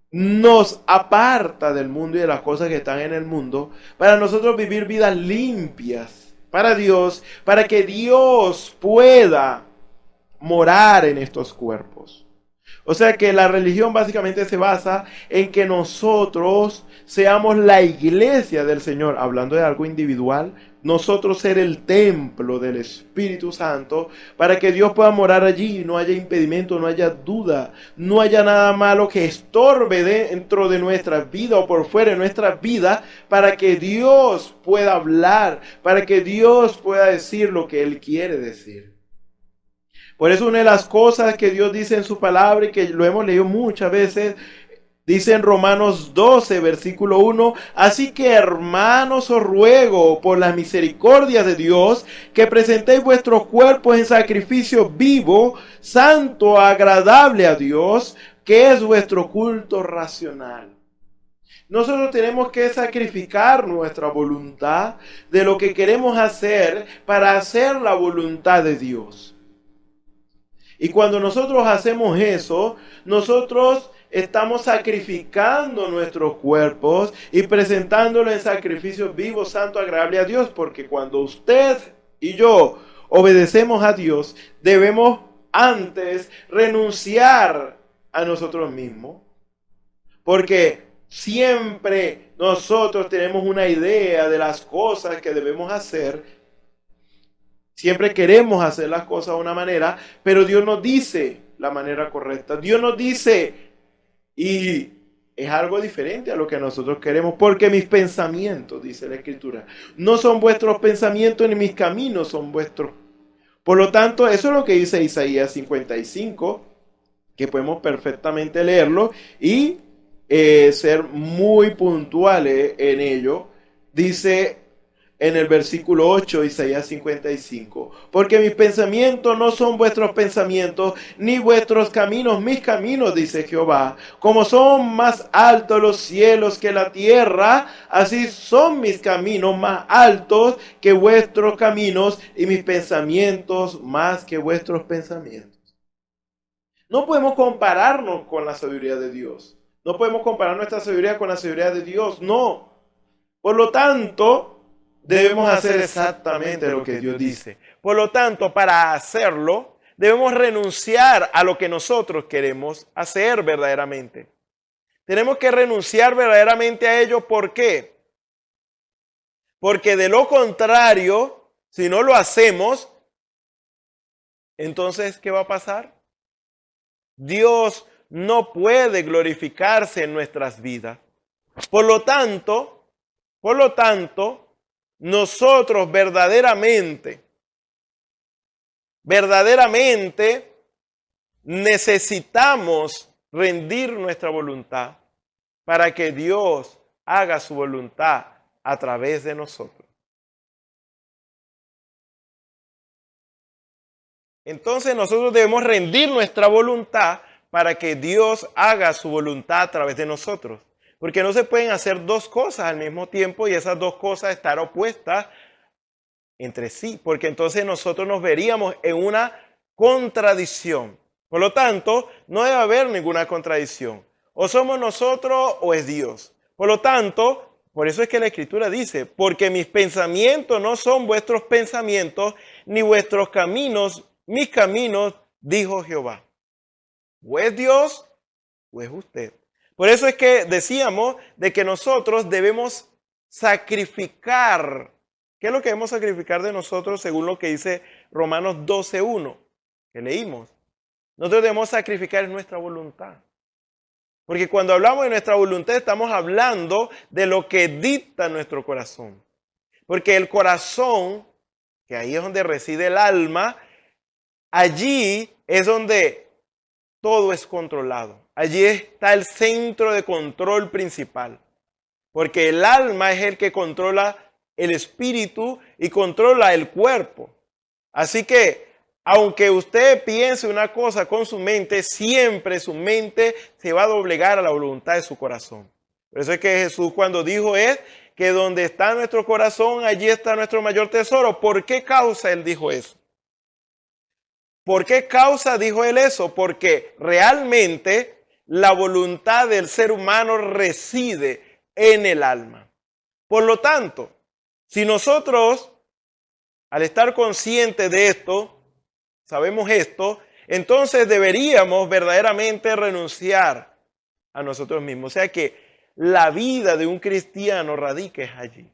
nos aparta del mundo y de las cosas que están en el mundo, para nosotros vivir vidas limpias para Dios, para que Dios pueda morar en estos cuerpos. O sea que la religión básicamente se basa en que nosotros seamos la iglesia del Señor, hablando de algo individual, nosotros ser el templo del Espíritu Santo, para que Dios pueda morar allí, no haya impedimento, no haya duda, no haya nada malo que estorbe dentro de nuestra vida o por fuera de nuestra vida, para que Dios pueda hablar, para que Dios pueda decir lo que Él quiere decir. Por eso una de las cosas que Dios dice en su palabra y que lo hemos leído muchas veces, dice en Romanos 12, versículo 1, así que hermanos os ruego por las misericordias de Dios que presentéis vuestros cuerpos en sacrificio vivo, santo, agradable a Dios, que es vuestro culto racional. Nosotros tenemos que sacrificar nuestra voluntad de lo que queremos hacer para hacer la voluntad de Dios. Y cuando nosotros hacemos eso, nosotros estamos sacrificando nuestros cuerpos y presentándolo en sacrificio vivo, santo, agradable a Dios. Porque cuando usted y yo obedecemos a Dios, debemos antes renunciar a nosotros mismos. Porque siempre nosotros tenemos una idea de las cosas que debemos hacer. Siempre queremos hacer las cosas de una manera, pero Dios nos dice la manera correcta. Dios nos dice, y es algo diferente a lo que nosotros queremos, porque mis pensamientos, dice la Escritura, no son vuestros pensamientos ni mis caminos son vuestros. Por lo tanto, eso es lo que dice Isaías 55, que podemos perfectamente leerlo y ser muy puntuales en ello. Dice en el versículo 8, Isaías 55, porque mis pensamientos no son vuestros pensamientos, ni vuestros caminos mis caminos, dice Jehová. Como son más altos los cielos que la tierra, así son mis caminos más altos que vuestros caminos, y mis pensamientos más que vuestros pensamientos. No podemos compararnos con la sabiduría de Dios. No podemos comparar nuestra sabiduría con la sabiduría de Dios, no. Por lo tanto, debemos hacer exactamente lo que Dios dice. Por lo tanto, para hacerlo, debemos renunciar a lo que nosotros queremos hacer verdaderamente. Tenemos que renunciar verdaderamente a ello. ¿Por qué? Porque de lo contrario, si no lo hacemos, entonces, ¿qué va a pasar? Dios no puede glorificarse en nuestras vidas. Por lo tanto, nosotros verdaderamente necesitamos rendir nuestra voluntad para que Dios haga su voluntad a través de nosotros. Entonces nosotros debemos rendir nuestra voluntad para que Dios haga su voluntad a través de nosotros. Porque no se pueden hacer dos cosas al mismo tiempo y esas dos cosas estar opuestas entre sí. Porque entonces nosotros nos veríamos en una contradicción. Por lo tanto, no debe haber ninguna contradicción. O somos nosotros o es Dios. Por lo tanto, por eso es que la Escritura dice, porque mis pensamientos no son vuestros pensamientos, ni vuestros caminos, mis caminos, dijo Jehová. O es Dios o es usted. Por eso es que decíamos de que nosotros debemos sacrificar. ¿Qué es lo que debemos sacrificar de nosotros según lo que dice Romanos 12:1 que leímos? Nosotros debemos sacrificar nuestra voluntad. Porque cuando hablamos de nuestra voluntad estamos hablando de lo que dicta nuestro corazón. Porque el corazón, que ahí es donde reside el alma, allí es donde todo es controlado. Allí está el centro de control principal. Porque el alma es el que controla el espíritu y controla el cuerpo. Así que, aunque usted piense una cosa con su mente, siempre su mente se va a doblegar a la voluntad de su corazón. Por eso es que Jesús cuando dijo es que donde está nuestro corazón, allí está nuestro mayor tesoro. ¿Por qué causa él dijo eso? ¿Por qué causa dijo él eso? Porque realmente la voluntad del ser humano reside en el alma. Por lo tanto, si nosotros, al estar conscientes de esto, sabemos esto, entonces deberíamos verdaderamente renunciar a nosotros mismos. O sea que la vida de un cristiano radica allí.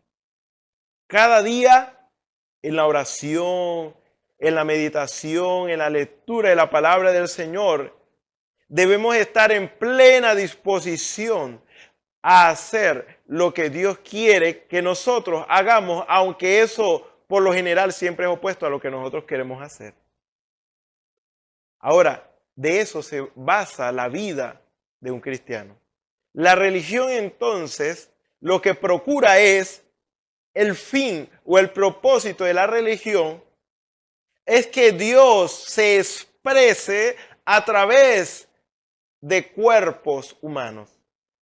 Cada día en la oración, en la meditación, en la lectura de la palabra del Señor, debemos estar en plena disposición a hacer lo que Dios quiere que nosotros hagamos, aunque eso por lo general siempre es opuesto a lo que nosotros queremos hacer. Ahora, de eso se basa la vida de un cristiano. La religión entonces lo que procura es el fin o el propósito de la religión es que Dios se exprese a través de cuerpos humanos.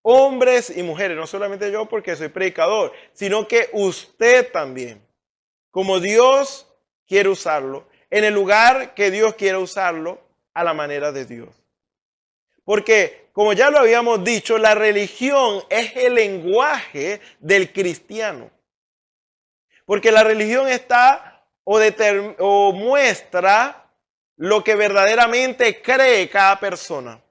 Hombres y mujeres, no solamente yo porque soy predicador, sino que usted también. Como Dios quiere usarlo, en el lugar que Dios quiere usarlo, a la manera de Dios. Porque, como ya lo habíamos dicho, la religión es el lenguaje del cristiano. Porque la religión está o muestra lo que verdaderamente cree cada persona.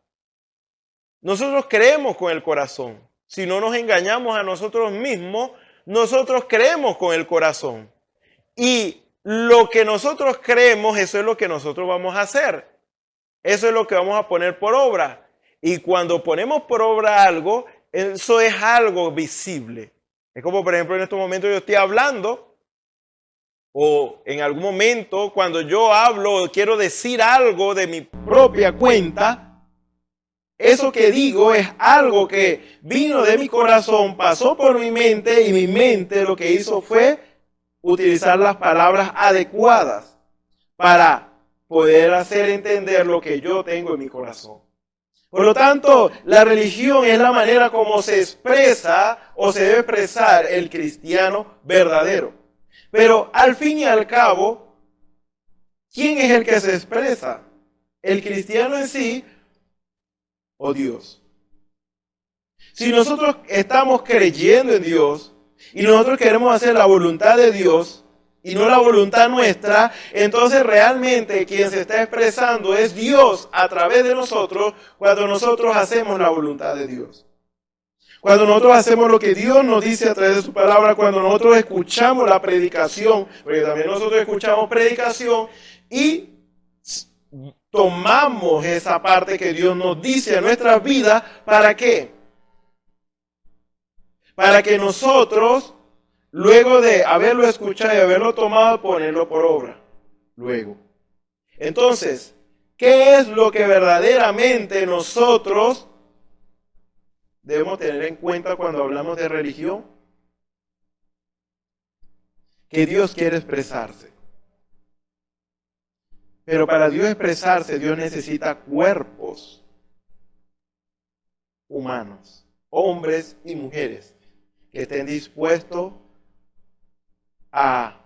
Nosotros creemos con el corazón. Si no nos engañamos a nosotros mismos, nosotros creemos con el corazón. Y lo que nosotros creemos, eso es lo que nosotros vamos a hacer. Eso es lo que vamos a poner por obra. Y cuando ponemos por obra algo, eso es algo visible. Es como, por ejemplo, en estos momentos yo estoy hablando, o en algún momento cuando yo hablo o quiero decir algo de mi propia cuenta, eso que digo es algo que vino de mi corazón, pasó por mi mente y mi mente lo que hizo fue utilizar las palabras adecuadas para poder hacer entender lo que yo tengo en mi corazón. Por lo tanto, la religión es la manera como se expresa o se debe expresar el cristiano verdadero. Pero al fin y al cabo, ¿quién es el que se expresa? ¿El cristiano en sí o Dios? Si nosotros estamos creyendo en Dios y nosotros queremos hacer la voluntad de Dios y no la voluntad nuestra, entonces realmente quien se está expresando es Dios a través de nosotros cuando nosotros hacemos la voluntad de Dios. Cuando nosotros hacemos lo que Dios nos dice a través de su palabra, cuando nosotros escuchamos la predicación, porque también nosotros escuchamos predicación y tomamos esa parte que Dios nos dice a nuestras vidas, ¿para qué? Para que nosotros, luego de haberlo escuchado y haberlo tomado, ponerlo por obra. Luego. Entonces, ¿qué es lo que verdaderamente nosotros debemos tener en cuenta cuando hablamos de religión? Que Dios quiere expresarse. Pero para Dios expresarse, Dios necesita cuerpos humanos, hombres y mujeres, que estén dispuestos a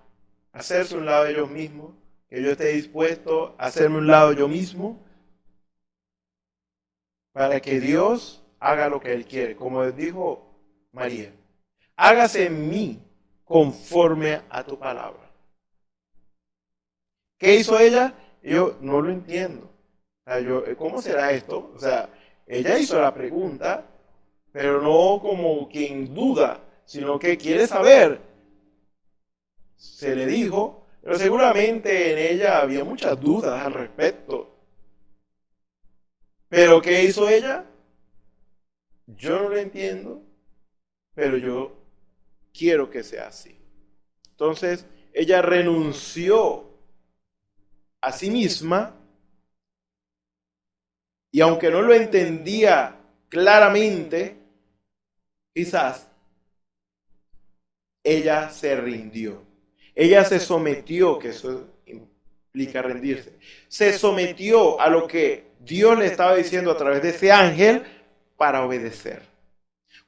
hacerse un lado de ellos mismos, que yo esté dispuesto a hacerme un lado yo mismo, para que Dios haga lo que Él quiere. Como dijo María, hágase en mí conforme a tu palabra. ¿Qué hizo ella? Yo no lo entiendo. O sea, ¿cómo será esto? O sea, ella hizo la pregunta, pero no como quien duda, sino que quiere saber. Se le dijo, pero seguramente en ella había muchas dudas al respecto. ¿Pero qué hizo ella? yo no lo entiendo, pero yo quiero que sea así. Entonces, ella renunció a sí misma y aunque no lo entendía claramente, quizás ella se rindió. Ella se sometió, que eso implica rendirse. Se sometió a lo que Dios le estaba diciendo a través de ese ángel para obedecer.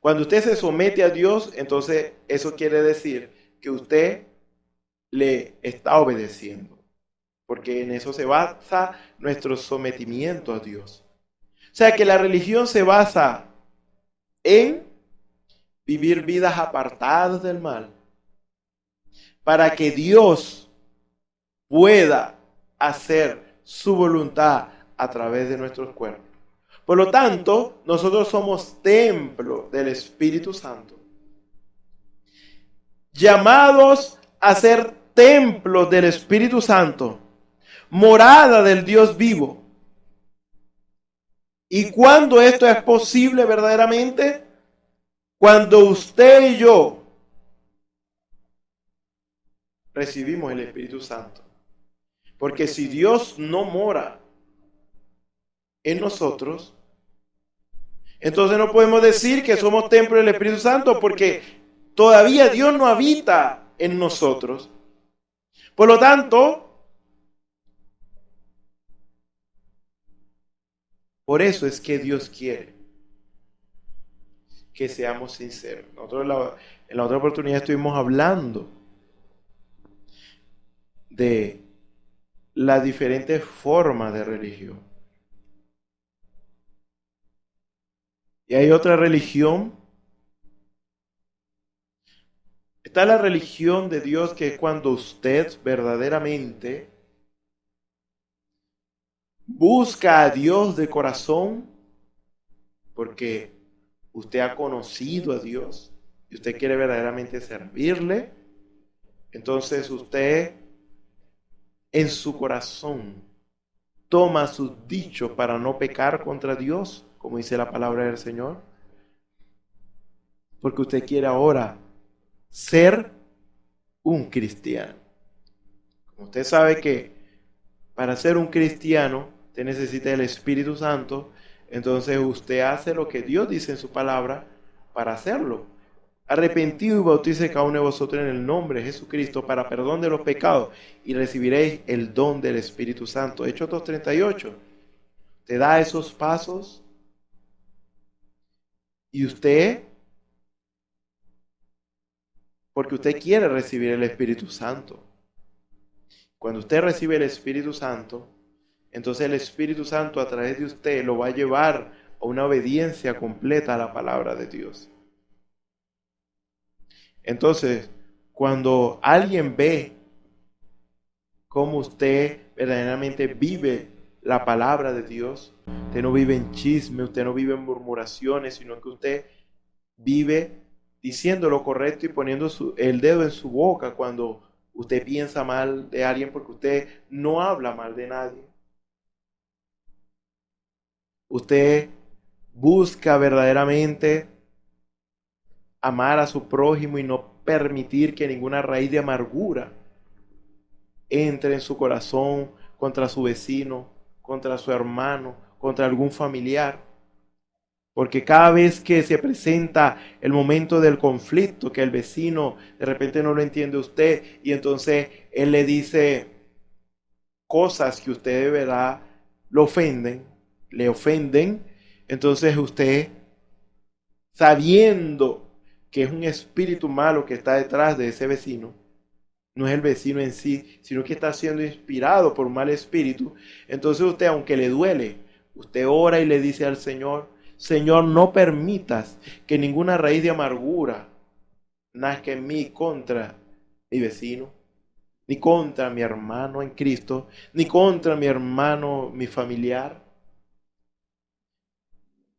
Cuando usted se somete a Dios, entonces eso quiere decir que usted le está obedeciendo. Porque en eso se basa nuestro sometimiento a Dios. O sea que la religión se basa en vivir vidas apartadas del mal, para que Dios pueda hacer su voluntad a través de nuestros cuerpos. Por lo tanto, nosotros somos templo del Espíritu Santo, llamados a ser templos del Espíritu Santo, morada del Dios vivo. ¿Y cuándo esto es posible verdaderamente? Cuando usted y yo recibimos el Espíritu Santo. Porque si Dios no mora en nosotros, entonces no podemos decir que somos templo del Espíritu Santo, porque todavía Dios no habita en nosotros. Por lo tanto, por eso es que Dios quiere que seamos sinceros. Nosotros en la otra oportunidad estuvimos hablando de las diferentes formas de religión. Y hay otra religión. Está la religión de Dios, que es cuando usted verdaderamente busca a Dios de corazón, porque usted ha conocido a Dios y usted quiere verdaderamente servirle. Entonces usted en su corazón toma sus dichos para no pecar contra Dios, como dice la palabra del Señor, porque usted quiere ahora ser un cristiano. Como usted sabe que para ser un cristiano usted necesita el Espíritu Santo, entonces usted hace lo que Dios dice en su palabra para hacerlo. Arrepentido y bautícese cada uno de vosotros en el nombre de Jesucristo para perdón de los pecados y recibiréis el don del Espíritu Santo. Hechos 2:38. Te da esos pasos y usted, porque usted quiere recibir el Espíritu Santo. Cuando usted recibe el Espíritu Santo, entonces el Espíritu Santo a través de usted lo va a llevar a una obediencia completa a la palabra de Dios. Entonces, cuando alguien ve cómo usted verdaderamente vive la palabra de Dios, usted no vive en chisme, usted no vive en murmuraciones, sino que usted vive diciendo lo correcto y poniendo el dedo en su boca cuando usted piensa mal de alguien, porque usted no habla mal de nadie. Usted busca verdaderamente amar a su prójimo y no permitir que ninguna raíz de amargura entre en su corazón contra su vecino, contra su hermano, contra algún familiar. Porque cada vez que se presenta el momento del conflicto, que el vecino de repente no lo entiende usted y entonces él le dice cosas que usted de verdad le ofenden, entonces usted, sabiendo que es un espíritu malo que está detrás de ese vecino, no es el vecino en sí, sino que está siendo inspirado por un mal espíritu, entonces usted, aunque le duele, usted ora y le dice al Señor: Señor, no permitas que ninguna raíz de amargura nazca en mí contra mi vecino, ni contra mi hermano en Cristo, ni contra mi hermano, mi familiar.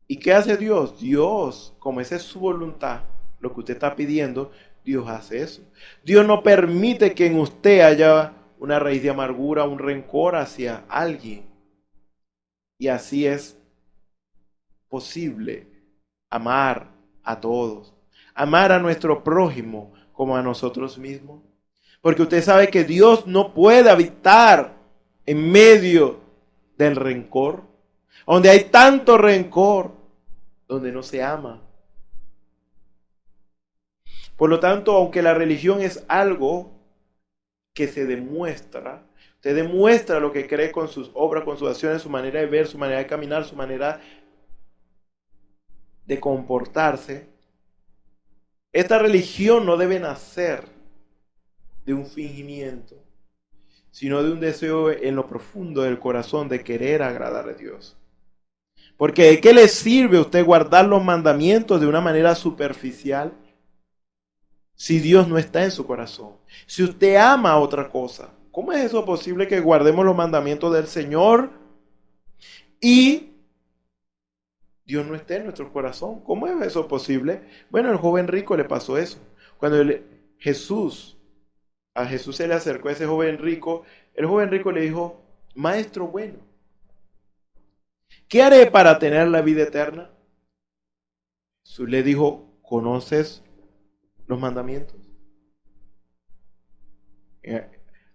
¿Y qué hace Dios? Dios, como esa es su voluntad, lo que usted está pidiendo, Dios hace eso. Dios no permite que en usted haya una raíz de amargura, un rencor hacia alguien. Y así es posible amar a todos, amar a nuestro prójimo como a nosotros mismos. Porque usted sabe que Dios no puede habitar en medio del rencor, donde hay tanto rencor, donde no se ama. Por lo tanto, aunque la religión es algo que se demuestra, usted demuestra lo que cree con sus obras, con sus acciones, su manera de ver, su manera de caminar, su manera de comportarse. Esta religión no debe nacer de un fingimiento, sino de un deseo en lo profundo del corazón de querer agradar a Dios. Porque ¿de qué le sirve a usted guardar los mandamientos de una manera superficial si Dios no está en su corazón? Si usted ama otra cosa, ¿cómo es eso posible que guardemos los mandamientos del Señor y Dios no esté en nuestro corazón? ¿Cómo es eso posible? Bueno, al joven rico le pasó eso. Cuando a Jesús se le acercó a ese joven rico, el joven rico le dijo: Maestro bueno, ¿qué haré para tener la vida eterna? Jesús le dijo: ¿conoces los mandamientos?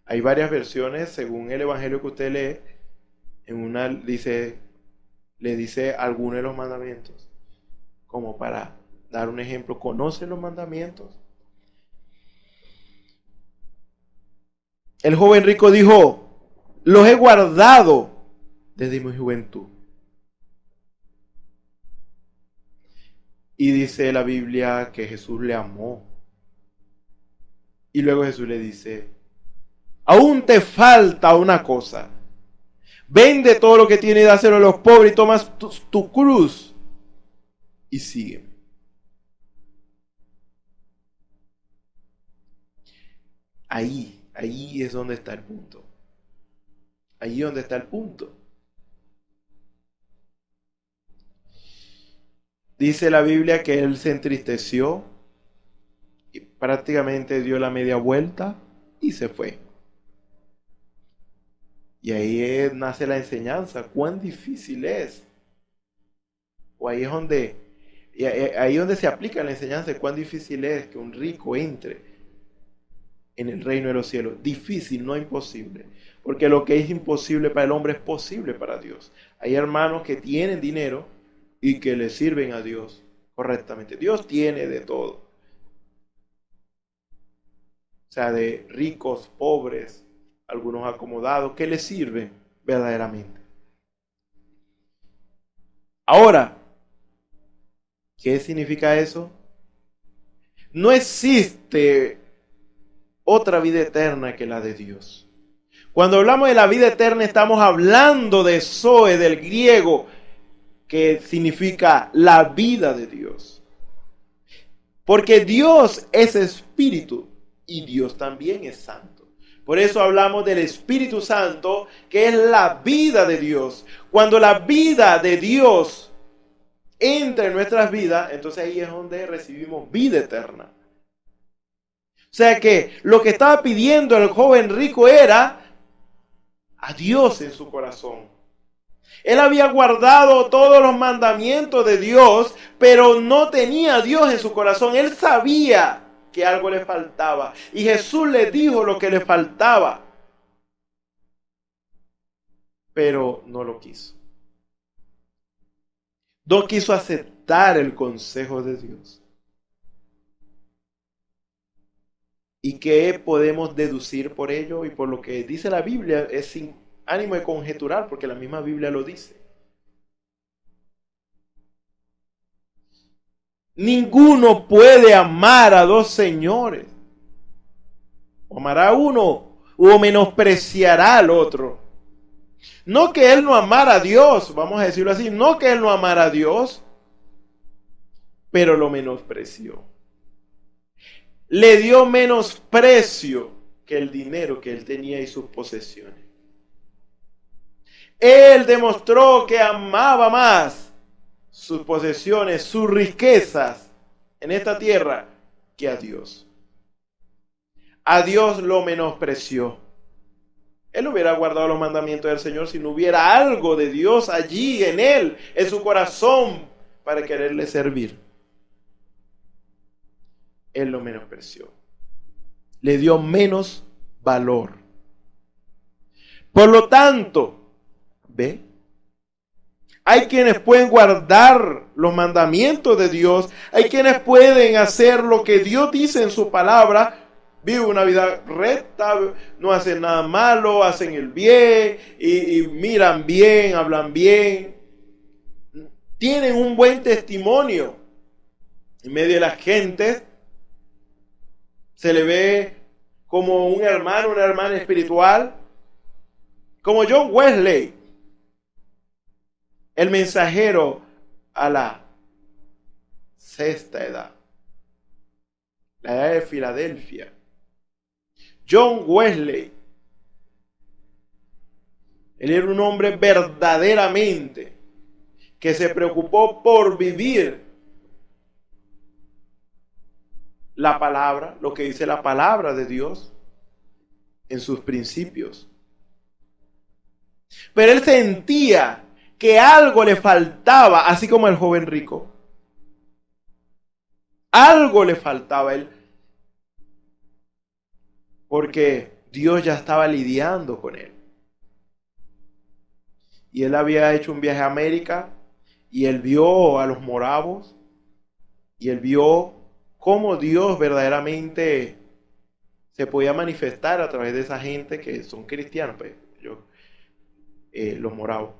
Hay varias versiones según el evangelio que usted lee. En una le dice algunos de los mandamientos, como para dar un ejemplo. ¿Conoce los mandamientos? El joven rico dijo: los he guardado desde mi juventud. Y dice la Biblia que Jesús le amó. Y luego Jesús le dice: aún te falta una cosa. Vende todo lo que tienes y dáselo a los pobres y tomas tu cruz y sígueme. Ahí es donde está el punto. Ahí es donde está el punto. Dice la Biblia que él se entristeció y prácticamente dio la media vuelta y se fue. Y ahí nace la enseñanza. Cuán difícil es. O ahí es donde se aplica la enseñanza de cuán difícil es que un rico entre en el reino de los cielos. Difícil, no imposible. Porque lo que es imposible para el hombre es posible para Dios. Hay hermanos que tienen dinero y que le sirven a Dios correctamente. Dios tiene de todo. O sea, de ricos, pobres, algunos acomodados, que le sirven verdaderamente. Ahora, ¿qué significa eso? No existe otra vida eterna que la de Dios. Cuando hablamos de la vida eterna, estamos hablando de Zoe, del griego, que significa la vida de Dios. Porque Dios es espíritu y Dios también es santo. Por eso hablamos del Espíritu Santo, que es la vida de Dios. Cuando la vida de Dios entra en nuestras vidas, entonces ahí es donde recibimos vida eterna. O sea que lo que estaba pidiendo el joven rico era a Dios en su corazón. Él había guardado todos los mandamientos de Dios, pero no tenía a Dios en su corazón. Él sabía que algo le faltaba. Y Jesús le dijo lo que le faltaba. Pero no lo quiso. No quiso aceptar el consejo de Dios. ¿Y qué podemos deducir por ello? Y por lo que dice la Biblia, es sin ánimo de conjeturar, porque la misma Biblia lo dice. Ninguno puede amar a dos señores. O amará a uno o menospreciará al otro. No que él no amara a Dios, vamos a decirlo así, no que él no amara a Dios, pero lo menospreció. Le dio menos precio que el dinero que él tenía y sus posesiones. Él demostró que amaba más sus posesiones, sus riquezas en esta tierra que a Dios. A Dios lo menospreció. Él hubiera guardado los mandamientos del Señor si no hubiera algo de Dios allí en él, en su corazón, para quererle servir. Él lo menospreció. Le dio menos valor. Por lo tanto, ¿ve? Hay quienes pueden guardar los mandamientos de Dios. Hay quienes pueden hacer lo que Dios dice en su palabra. Viven una vida recta, no hacen nada malo, hacen el bien y miran bien, hablan bien. Tienen un buen testimonio. En medio de la gente se le ve como un hermano, una hermana espiritual. Como John Wesley, el mensajero a la sexta edad, la edad de Filadelfia. John Wesley, él era un hombre verdaderamente que se preocupó por vivir la palabra, lo que dice la palabra de Dios en sus principios. Pero él sentía que algo le faltaba, así como el joven rico. Algo le faltaba a él. Porque Dios ya estaba lidiando con él. Y él había hecho un viaje a América y él vio a los moravos y él vio cómo Dios verdaderamente se podía manifestar a través de esa gente que son cristianos, pues, los moravos.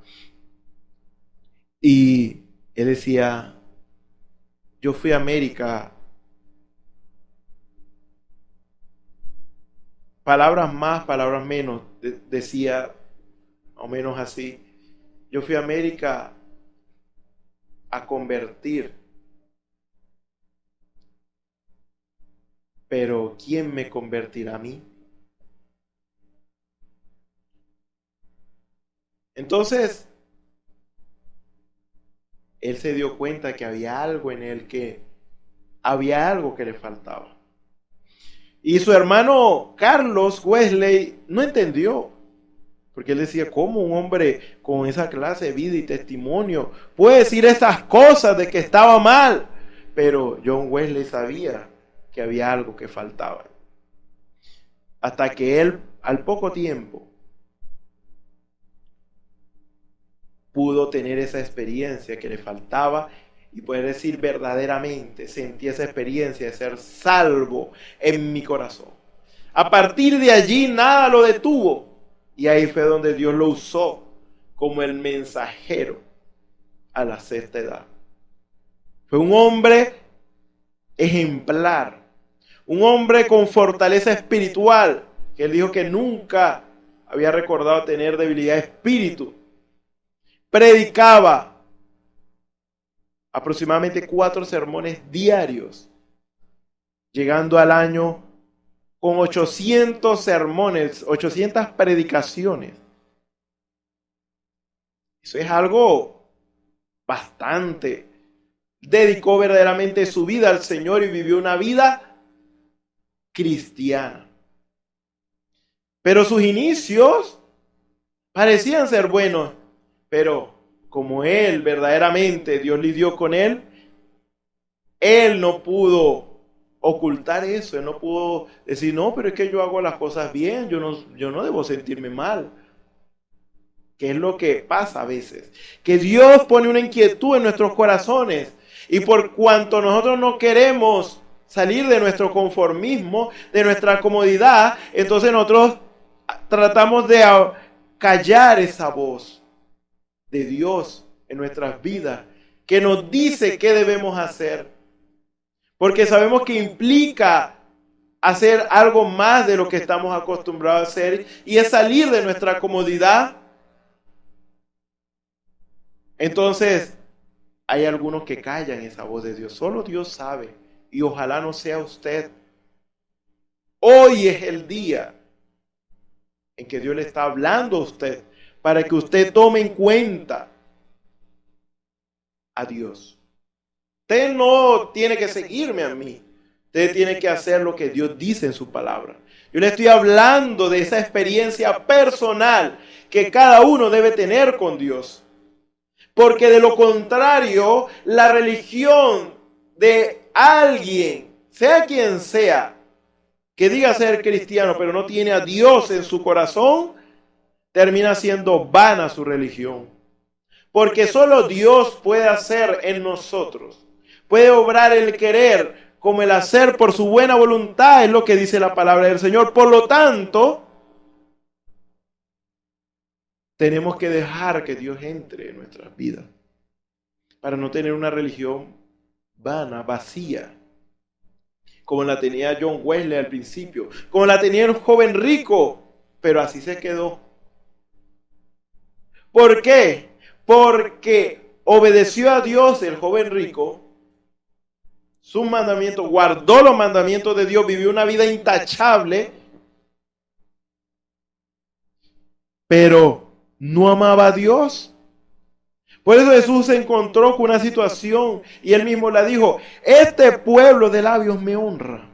Y él decía, yo fui a América, palabras más, palabras menos, decía más o menos así, yo fui a América a convertir, pero ¿quién me convertirá a mí? Entonces, él se dio cuenta que había algo en él, que había algo que le faltaba. Y su hermano Carlos Wesley no entendió, porque él decía, ¿cómo un hombre con esa clase de vida y testimonio puede decir esas cosas de que estaba mal? Pero John Wesley sabía que había algo que faltaba. Hasta que él, al poco tiempo, pudo tener esa experiencia que le faltaba y poder decir verdaderamente, sentí esa experiencia de ser salvo en mi corazón. A partir de allí nada lo detuvo y ahí fue donde Dios lo usó como el mensajero a la sexta edad. Fue un hombre ejemplar, un hombre con fortaleza espiritual, que él dijo que nunca había recordado tener debilidad de espíritu. Predicaba aproximadamente 4 sermones diarios, llegando al año con 800 sermones, 800 predicaciones. Eso es algo bastante. Dedicó verdaderamente su vida al Señor y vivió una vida cristiana. Pero sus inicios parecían ser buenos. Pero como él verdaderamente, Dios lidió con él, él no pudo ocultar eso, él no pudo decir, no, pero es que yo hago las cosas bien, yo no debo sentirme mal. Que es lo que pasa a veces, que Dios pone una inquietud en nuestros corazones y por cuanto nosotros no queremos salir de nuestro conformismo, de nuestra comodidad, entonces nosotros tratamos de callar esa voz de Dios en nuestras vidas, que nos dice qué debemos hacer, porque sabemos que implica hacer algo más de lo que estamos acostumbrados a hacer, y es salir de nuestra comodidad. Entonces, hay algunos que callan esa voz de Dios, solo Dios sabe, y ojalá no sea usted. Hoy es el día en que Dios le está hablando a usted, para que usted tome en cuenta a Dios. Usted no tiene que seguirme a mí. Usted tiene que hacer lo que Dios dice en su palabra. Yo le estoy hablando de esa experiencia personal que cada uno debe tener con Dios. Porque de lo contrario, la religión de alguien, sea quien sea, que diga ser cristiano, pero no tiene a Dios en su corazón, termina siendo vana su religión. Porque solo Dios puede hacer en nosotros. Puede obrar el querer como el hacer por su buena voluntad, es lo que dice la palabra del Señor. Por lo tanto, tenemos que dejar que Dios entre en nuestras vidas para no tener una religión vana, vacía, como la tenía John Wesley al principio, como la tenía un joven rico, pero así se quedó. ¿Por qué? Porque obedeció a Dios el joven rico, sus mandamientos, guardó los mandamientos de Dios, vivió una vida intachable, pero no amaba a Dios. Por eso Jesús se encontró con una situación y él mismo la dijo: este pueblo de labios me honra.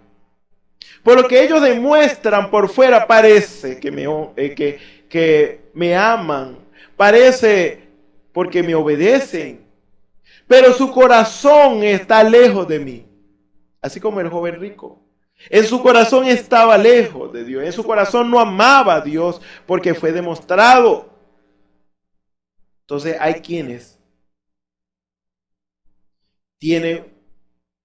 Por lo que ellos demuestran por fuera, parece que me aman, parece porque me obedecen, pero su corazón está lejos de mí. Así como el joven rico. En su corazón estaba lejos de Dios. En su corazón no amaba a Dios porque fue demostrado. Entonces hay quienes tienen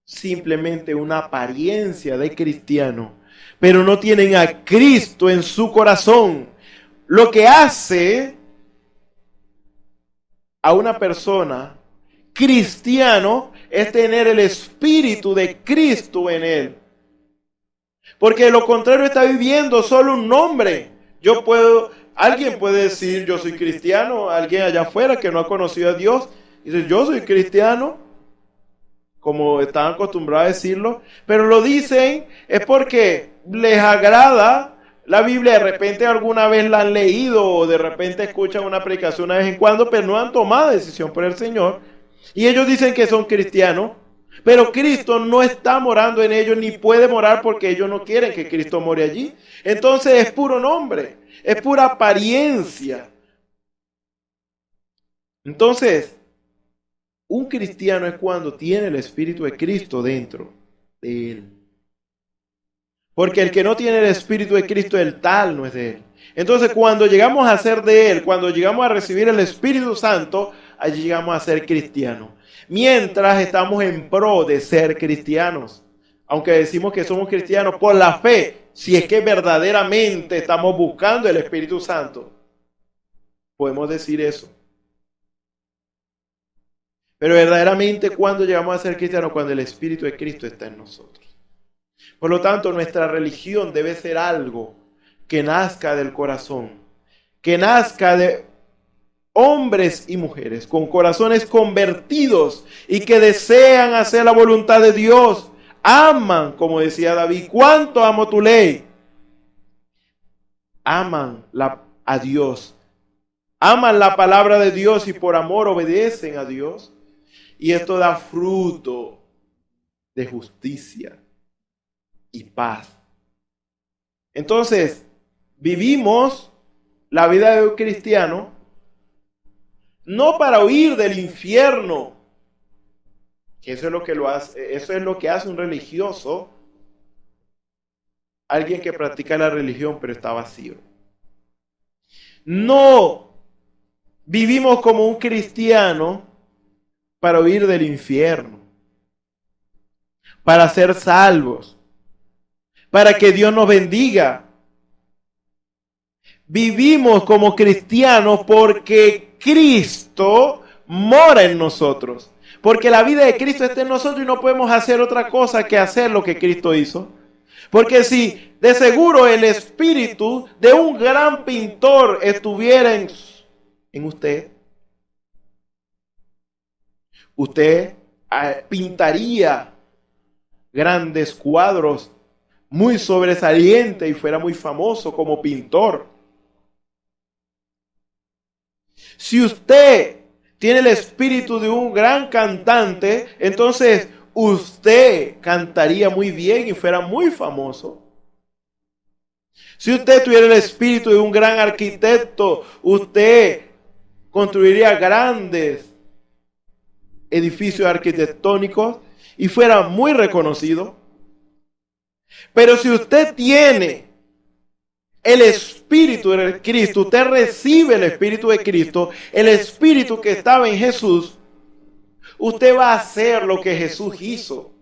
simplemente una apariencia de cristiano, pero no tienen a Cristo en su corazón. Lo que hace a una persona cristiano es tener el espíritu de Cristo en él. Porque de lo contrario está viviendo solo un nombre. Alguien puede decir yo soy cristiano, alguien allá afuera que no ha conocido a Dios, dice yo soy cristiano, como están acostumbrados a decirlo, pero lo dicen es porque les agrada la Biblia, de repente alguna vez la han leído o de repente escuchan una predicación una vez en cuando, pero no han tomado decisión por el Señor. Y ellos dicen que son cristianos, pero Cristo no está morando en ellos ni puede morar porque ellos no quieren que Cristo more allí. Entonces es puro nombre, es pura apariencia. Entonces, un cristiano es cuando tiene el Espíritu de Cristo dentro de él. Porque el que no tiene el Espíritu de Cristo, el tal no es de él. Entonces, cuando llegamos a ser de él, cuando llegamos a recibir el Espíritu Santo, allí llegamos a ser cristianos. Mientras estamos en pro de ser cristianos. Aunque decimos que somos cristianos por la fe, si es que verdaderamente estamos buscando el Espíritu Santo, podemos decir eso. Pero verdaderamente, cuando llegamos a ser cristianos, cuando el Espíritu de Cristo está en nosotros. Por lo tanto, nuestra religión debe ser algo que nazca del corazón, que nazca de hombres y mujeres con corazones convertidos y que desean hacer la voluntad de Dios. Aman, como decía David, ¿cuánto amo tu ley? Aman a Dios, aman la palabra de Dios y por amor obedecen a Dios. Y esto da fruto de justicia y paz. Entonces, vivimos la vida de un cristiano no para huir del infierno, que eso es lo que hace un religioso, alguien que practica la religión pero está vacío. No vivimos como un cristiano para huir del infierno, para ser salvos, para que Dios nos bendiga. Vivimos como cristianos porque Cristo mora en nosotros. Porque la vida de Cristo está en nosotros y no podemos hacer otra cosa que hacer lo que Cristo hizo. Porque si de seguro el espíritu de un gran pintor estuviera en usted, usted pintaría grandes cuadros muy sobresalientes y fuera muy famoso como pintor. Si usted tiene el espíritu de un gran cantante, entonces usted cantaría muy bien y fuera muy famoso. Si usted tuviera el espíritu de un gran arquitecto, usted construiría grandes edificios arquitectónicos y fuera muy reconocido. Pero si usted tiene el Espíritu de Cristo, usted recibe el Espíritu de Cristo, el Espíritu que estaba en Jesús, usted va a hacer lo que Jesús hizo.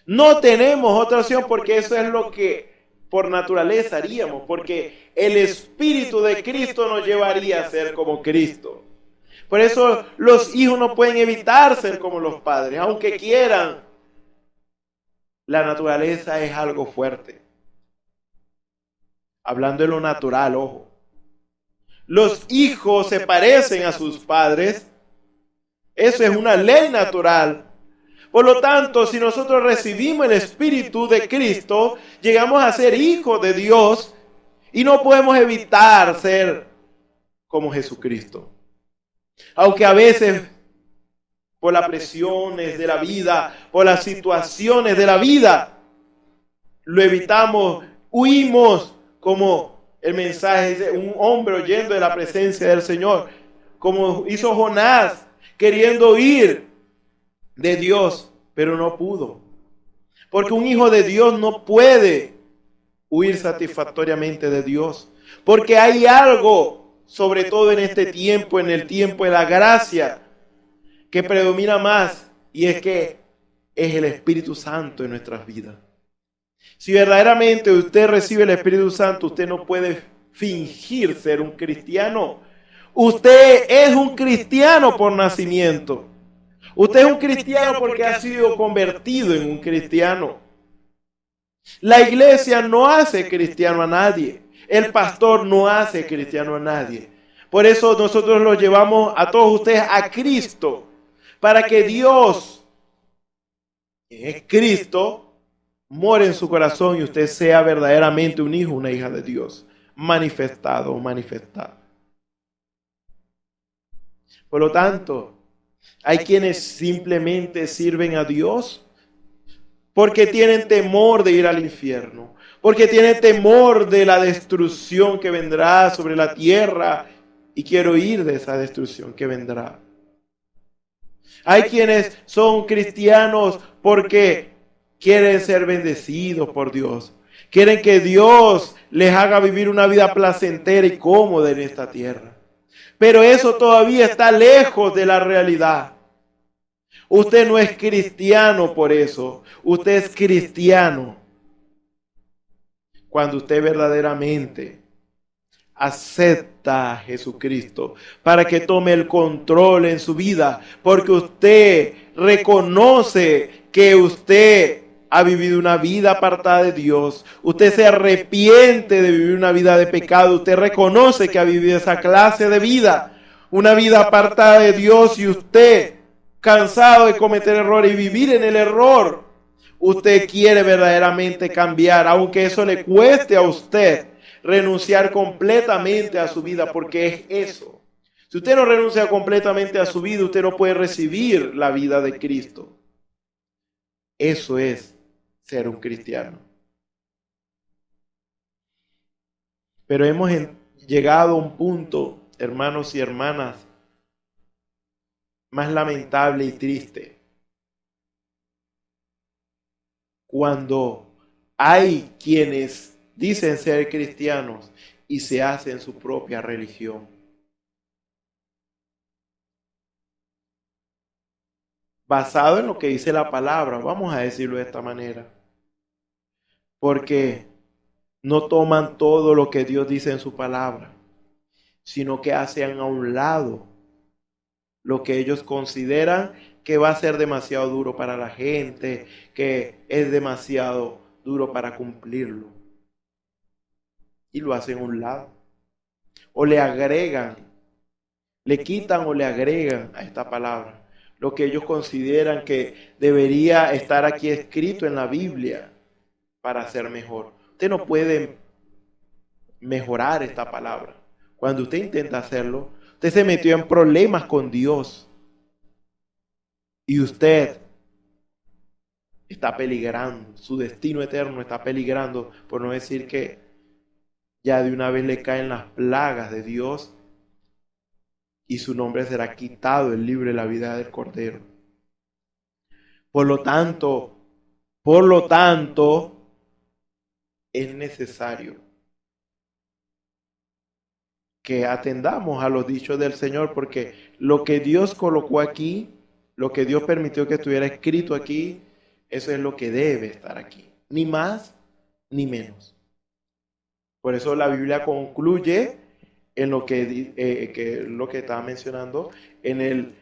No tenemos otra opción porque eso es lo que por naturaleza haríamos, porque el Espíritu de Cristo nos llevaría a ser como Cristo. Por eso los hijos no pueden evitar ser como los padres, aunque quieran. La naturaleza es algo fuerte. Hablando de lo natural, ojo. Los hijos se parecen a sus padres. Eso es una ley natural. Por lo tanto, si nosotros recibimos el Espíritu de Cristo, llegamos a ser hijos de Dios y no podemos evitar ser como Jesucristo. Aunque a veces, por las presiones de la vida, por las situaciones de la vida, lo evitamos, huimos, como el mensaje de un hombre huyendo de la presencia del Señor, como hizo Jonás, queriendo huir de Dios, pero no pudo. Porque un hijo de Dios no puede huir satisfactoriamente de Dios. Porque hay algo, sobre todo en este tiempo, en el tiempo de la gracia, que predomina más, y es que es el Espíritu Santo en nuestras vidas. Si verdaderamente usted recibe el Espíritu Santo, usted no puede fingir ser un cristiano. Usted es un cristiano por nacimiento. Usted es un cristiano porque ha sido convertido en un cristiano. La iglesia no hace cristiano a nadie. El pastor no hace cristiano a nadie. Por eso nosotros los llevamos a todos ustedes a Cristo, para que Dios, que es Cristo, more en su corazón y usted sea verdaderamente un hijo, una hija de Dios, manifestado o manifestada. Por lo tanto, hay quienes simplemente sirven a Dios porque tienen temor de ir al infierno, porque tienen temor de la destrucción que vendrá sobre la tierra y quiero ir de esa destrucción que vendrá. Hay quienes son cristianos porque quieren ser bendecidos por Dios. Quieren que Dios les haga vivir una vida placentera y cómoda en esta tierra. Pero eso todavía está lejos de la realidad. Usted no es cristiano por eso. Usted es cristiano cuando usted verdaderamente acepta a Jesucristo para que tome el control en su vida, porque usted reconoce que usted ha vivido una vida apartada de Dios. Usted se arrepiente de vivir una vida de pecado. Usted reconoce que ha vivido esa clase de vida, una vida apartada de Dios, y usted, cansado de cometer errores y vivir en el error, usted quiere verdaderamente cambiar, aunque eso le cueste a usted renunciar completamente a su vida, porque es eso. Si usted no renuncia completamente a su vida, usted no puede recibir la vida de Cristo. Eso es ser un cristiano. Pero hemos llegado a un punto, hermanos y hermanas, más lamentable y triste, cuando hay quienes dicen ser cristianos y se hacen su propia religión. Basado en lo que dice la palabra, vamos a decirlo de esta manera. Porque no toman todo lo que Dios dice en su palabra, sino que hacen a un lado lo que ellos consideran que va a ser demasiado duro para la gente, que es demasiado duro para cumplirlo. Y lo hacen a un lado. O le agregan, le quitan o le agregan a esta palabra lo que ellos consideran que debería estar aquí escrito en la Biblia para ser mejor. Usted no puede mejorar esta palabra. Cuando usted intenta hacerlo, usted se metió en problemas con Dios. Y usted está peligrando. Su destino eterno está peligrando, por no decir que ya de una vez le caen las plagas de Dios y su nombre será quitado del libro de la vida del Cordero. Por lo tanto, es necesario que atendamos a los dichos del Señor, porque lo que Dios colocó aquí, lo que Dios permitió que estuviera escrito aquí, eso es lo que debe estar aquí, ni más ni menos. Por eso la Biblia concluye en lo que estaba mencionando en el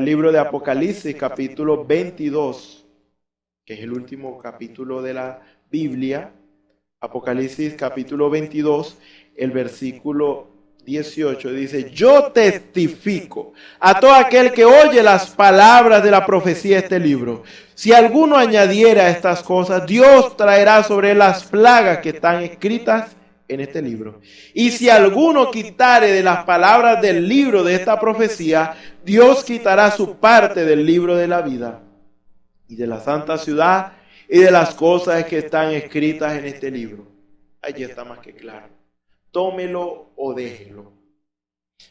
libro de Apocalipsis, capítulo 22, que es el último capítulo de la Biblia. Apocalipsis, capítulo 22, el versículo 18 dice: yo testifico a todo aquel que oye las palabras de la profecía de este libro. Si alguno añadiera a estas cosas, Dios traerá sobre él las plagas que están escritas en este libro. Y si alguno quitare de las palabras del libro de esta profecía, Dios quitará su parte del libro de la vida y de la santa ciudad y de las cosas que están escritas en este libro. Allí está más que claro. Tómelo o déjelo.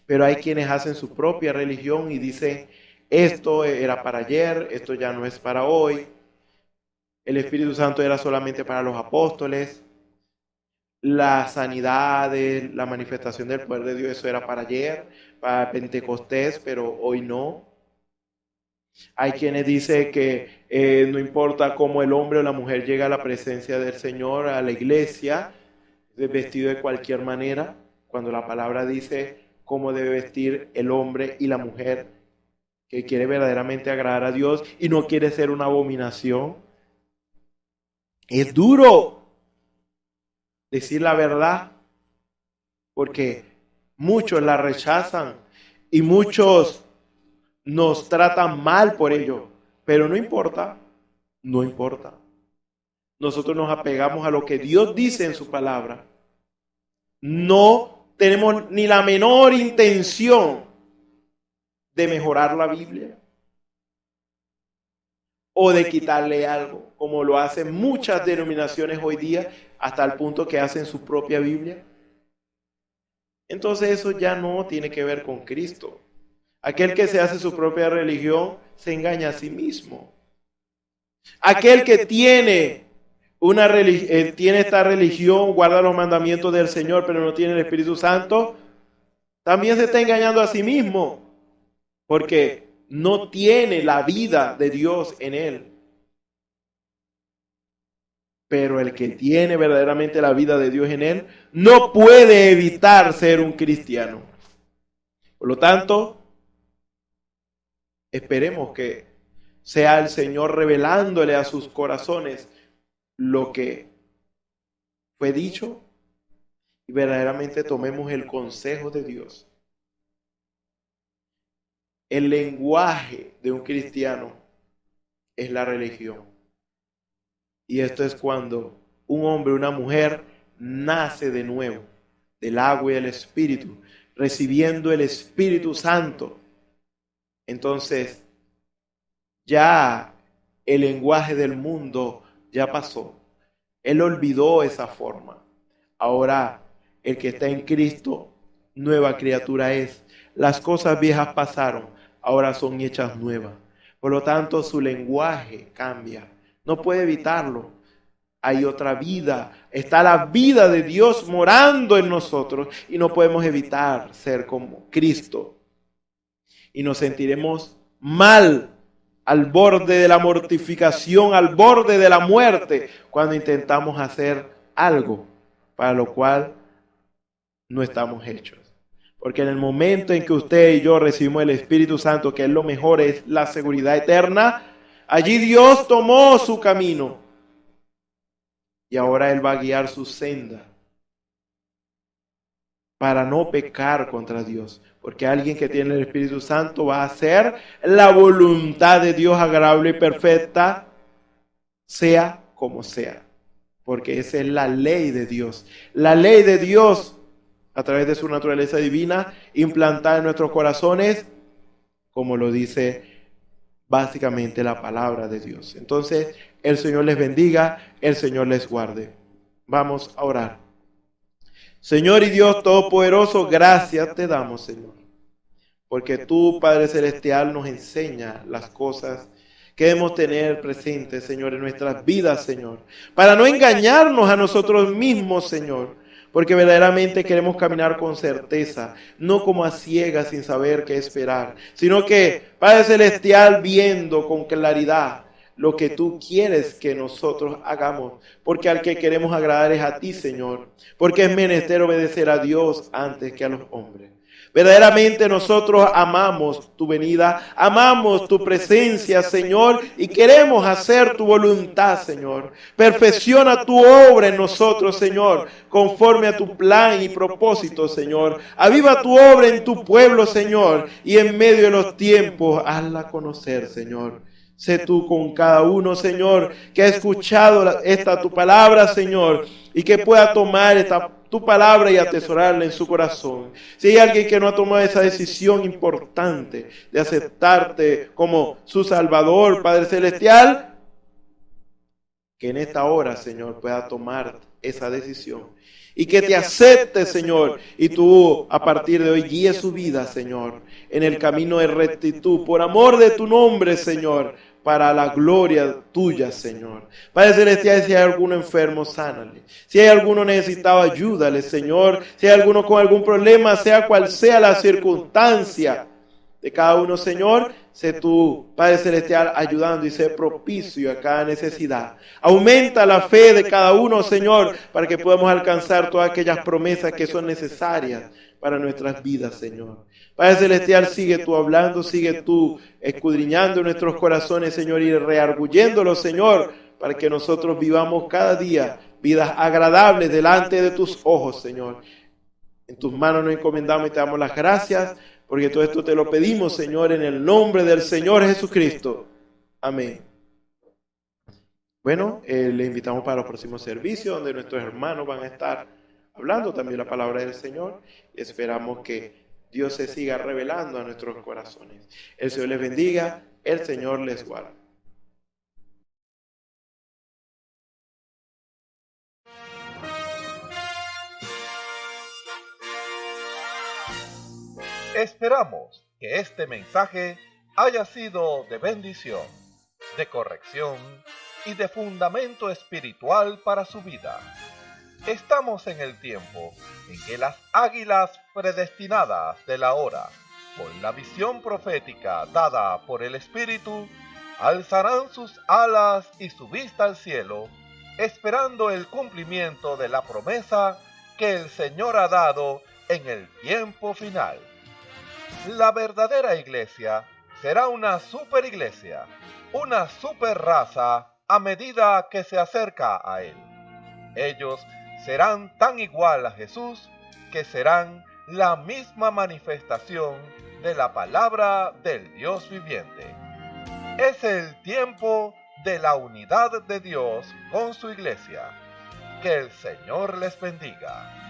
Pero hay quienes hacen su propia religión y dicen: esto era para ayer, esto ya no es para hoy. El Espíritu Santo era solamente para los apóstoles. Las sanidades, la manifestación del poder de Dios, eso era para ayer, para Pentecostés, pero hoy no. Hay quienes dicen que no importa cómo el hombre o la mujer llega a la presencia del Señor, a la iglesia, vestido de cualquier manera, cuando la palabra dice cómo debe vestir el hombre y la mujer que quiere verdaderamente agradar a Dios y no quiere ser una abominación. Es duro decir la verdad, porque muchos la rechazan y muchos nos tratan mal por ello, pero no importa, no importa. Nosotros nos apegamos a lo que Dios dice en su palabra. No tenemos ni la menor intención de mejorar la Biblia o de quitarle algo, como lo hacen muchas denominaciones hoy día, hasta el punto que hacen su propia Biblia. Entonces eso ya no tiene que ver con Cristo. Aquel que se hace su propia religión se engaña a sí mismo. Aquel que tiene esta religión, guarda los mandamientos del Señor, pero no tiene el Espíritu Santo, también se está engañando a sí mismo, porque no tiene la vida de Dios en él. Pero el que tiene verdaderamente la vida de Dios en él, no puede evitar ser un cristiano. Por lo tanto, esperemos que sea el Señor revelándole a sus corazones lo que fue dicho y verdaderamente tomemos el consejo de Dios. El lenguaje de un cristiano es la religión. Y esto es cuando un hombre o una mujer nace de nuevo, del agua y del Espíritu, recibiendo el Espíritu Santo. Entonces, ya el lenguaje del mundo ya pasó. Él olvidó esa forma. Ahora, el que está en Cristo, nueva criatura es. Las cosas viejas pasaron, ahora son hechas nuevas. Por lo tanto, su lenguaje cambia. No puede evitarlo. Hay otra vida. Está la vida de Dios morando en nosotros y no podemos evitar ser como Cristo. Y nos sentiremos mal, al borde de la mortificación, al borde de la muerte, cuando intentamos hacer algo para lo cual no estamos hechos. Porque en el momento en que usted y yo recibimos el Espíritu Santo, que es lo mejor, es la seguridad eterna, allí Dios tomó su camino y ahora Él va a guiar su senda para no pecar contra Dios. Porque alguien que tiene el Espíritu Santo va a hacer la voluntad de Dios agradable y perfecta, sea como sea. Porque esa es la ley de Dios. La ley de Dios, a través de su naturaleza divina, implantada en nuestros corazones, como lo dice básicamente la palabra de Dios. Entonces, el Señor les bendiga, el Señor les guarde. Vamos a orar. Señor y Dios Todopoderoso, gracias te damos, Señor, porque tú, Padre Celestial, nos enseñas las cosas que debemos tener presentes, Señor, en nuestras vidas, Señor, para no engañarnos a nosotros mismos, Señor, porque verdaderamente queremos caminar con certeza, no como a ciegas sin saber qué esperar, sino que, Padre Celestial, viendo con claridad lo que tú quieres que nosotros hagamos, porque al que queremos agradar es a ti, Señor, porque es menester obedecer a Dios antes que a los hombres. Verdaderamente nosotros amamos tu venida, amamos tu presencia, Señor, y queremos hacer tu voluntad, Señor. Perfecciona tu obra en nosotros, Señor, conforme a tu plan y propósito, Señor. Aviva tu obra en tu pueblo, Señor, y en medio de los tiempos, hazla conocer, Señor. Sé tú con cada uno, Señor, que ha escuchado esta tu palabra, Señor, y que pueda tomar tu palabra y atesorarla en su corazón. Si hay alguien que no ha tomado esa decisión importante de aceptarte como su Salvador, Padre Celestial, que en esta hora, Señor, pueda tomar esa decisión. Y que te acepte, Señor, y tú a partir de hoy guíes su vida, Señor, en el camino de rectitud, por amor de tu nombre, Señor, para la gloria tuya, Señor. Padre Celestial, si hay alguno enfermo, sánale. Si hay alguno necesitado, ayúdale, Señor. Si hay alguno con algún problema, sea cual sea la circunstancia de cada uno, Señor, sé tú, Padre Celestial, ayudando y sé propicio a cada necesidad. Aumenta la fe de cada uno, Señor, para que podamos alcanzar todas aquellas promesas que son necesarias para nuestras vidas, Señor. Padre Celestial, sigue tú hablando, sigue tú escudriñando nuestros corazones, Señor, y reargulléndolos, Señor, para que nosotros vivamos cada día vidas agradables delante de tus ojos, Señor. En tus manos nos encomendamos y te damos las gracias, porque todo esto te lo pedimos, Señor, en el nombre del Señor Jesucristo. Amén. Bueno, le invitamos para los próximos servicios, donde nuestros hermanos van a estar hablando también la palabra del Señor. Esperamos que Dios se siga revelando a nuestros corazones. El Señor les bendiga, el Señor les guarde. Esperamos que este mensaje haya sido de bendición, de corrección y de fundamento espiritual para su vida. Estamos en el tiempo en que las águilas predestinadas de la hora, con la visión profética dada por el Espíritu, alzarán sus alas y su vista al cielo, esperando el cumplimiento de la promesa que el Señor ha dado en el tiempo final. La verdadera iglesia será una superiglesia, una superraza a medida que se acerca a Él. Ellos serán tan igual a Jesús que serán la misma manifestación de la palabra del Dios viviente. Es el tiempo de la unidad de Dios con su iglesia. Que el Señor les bendiga.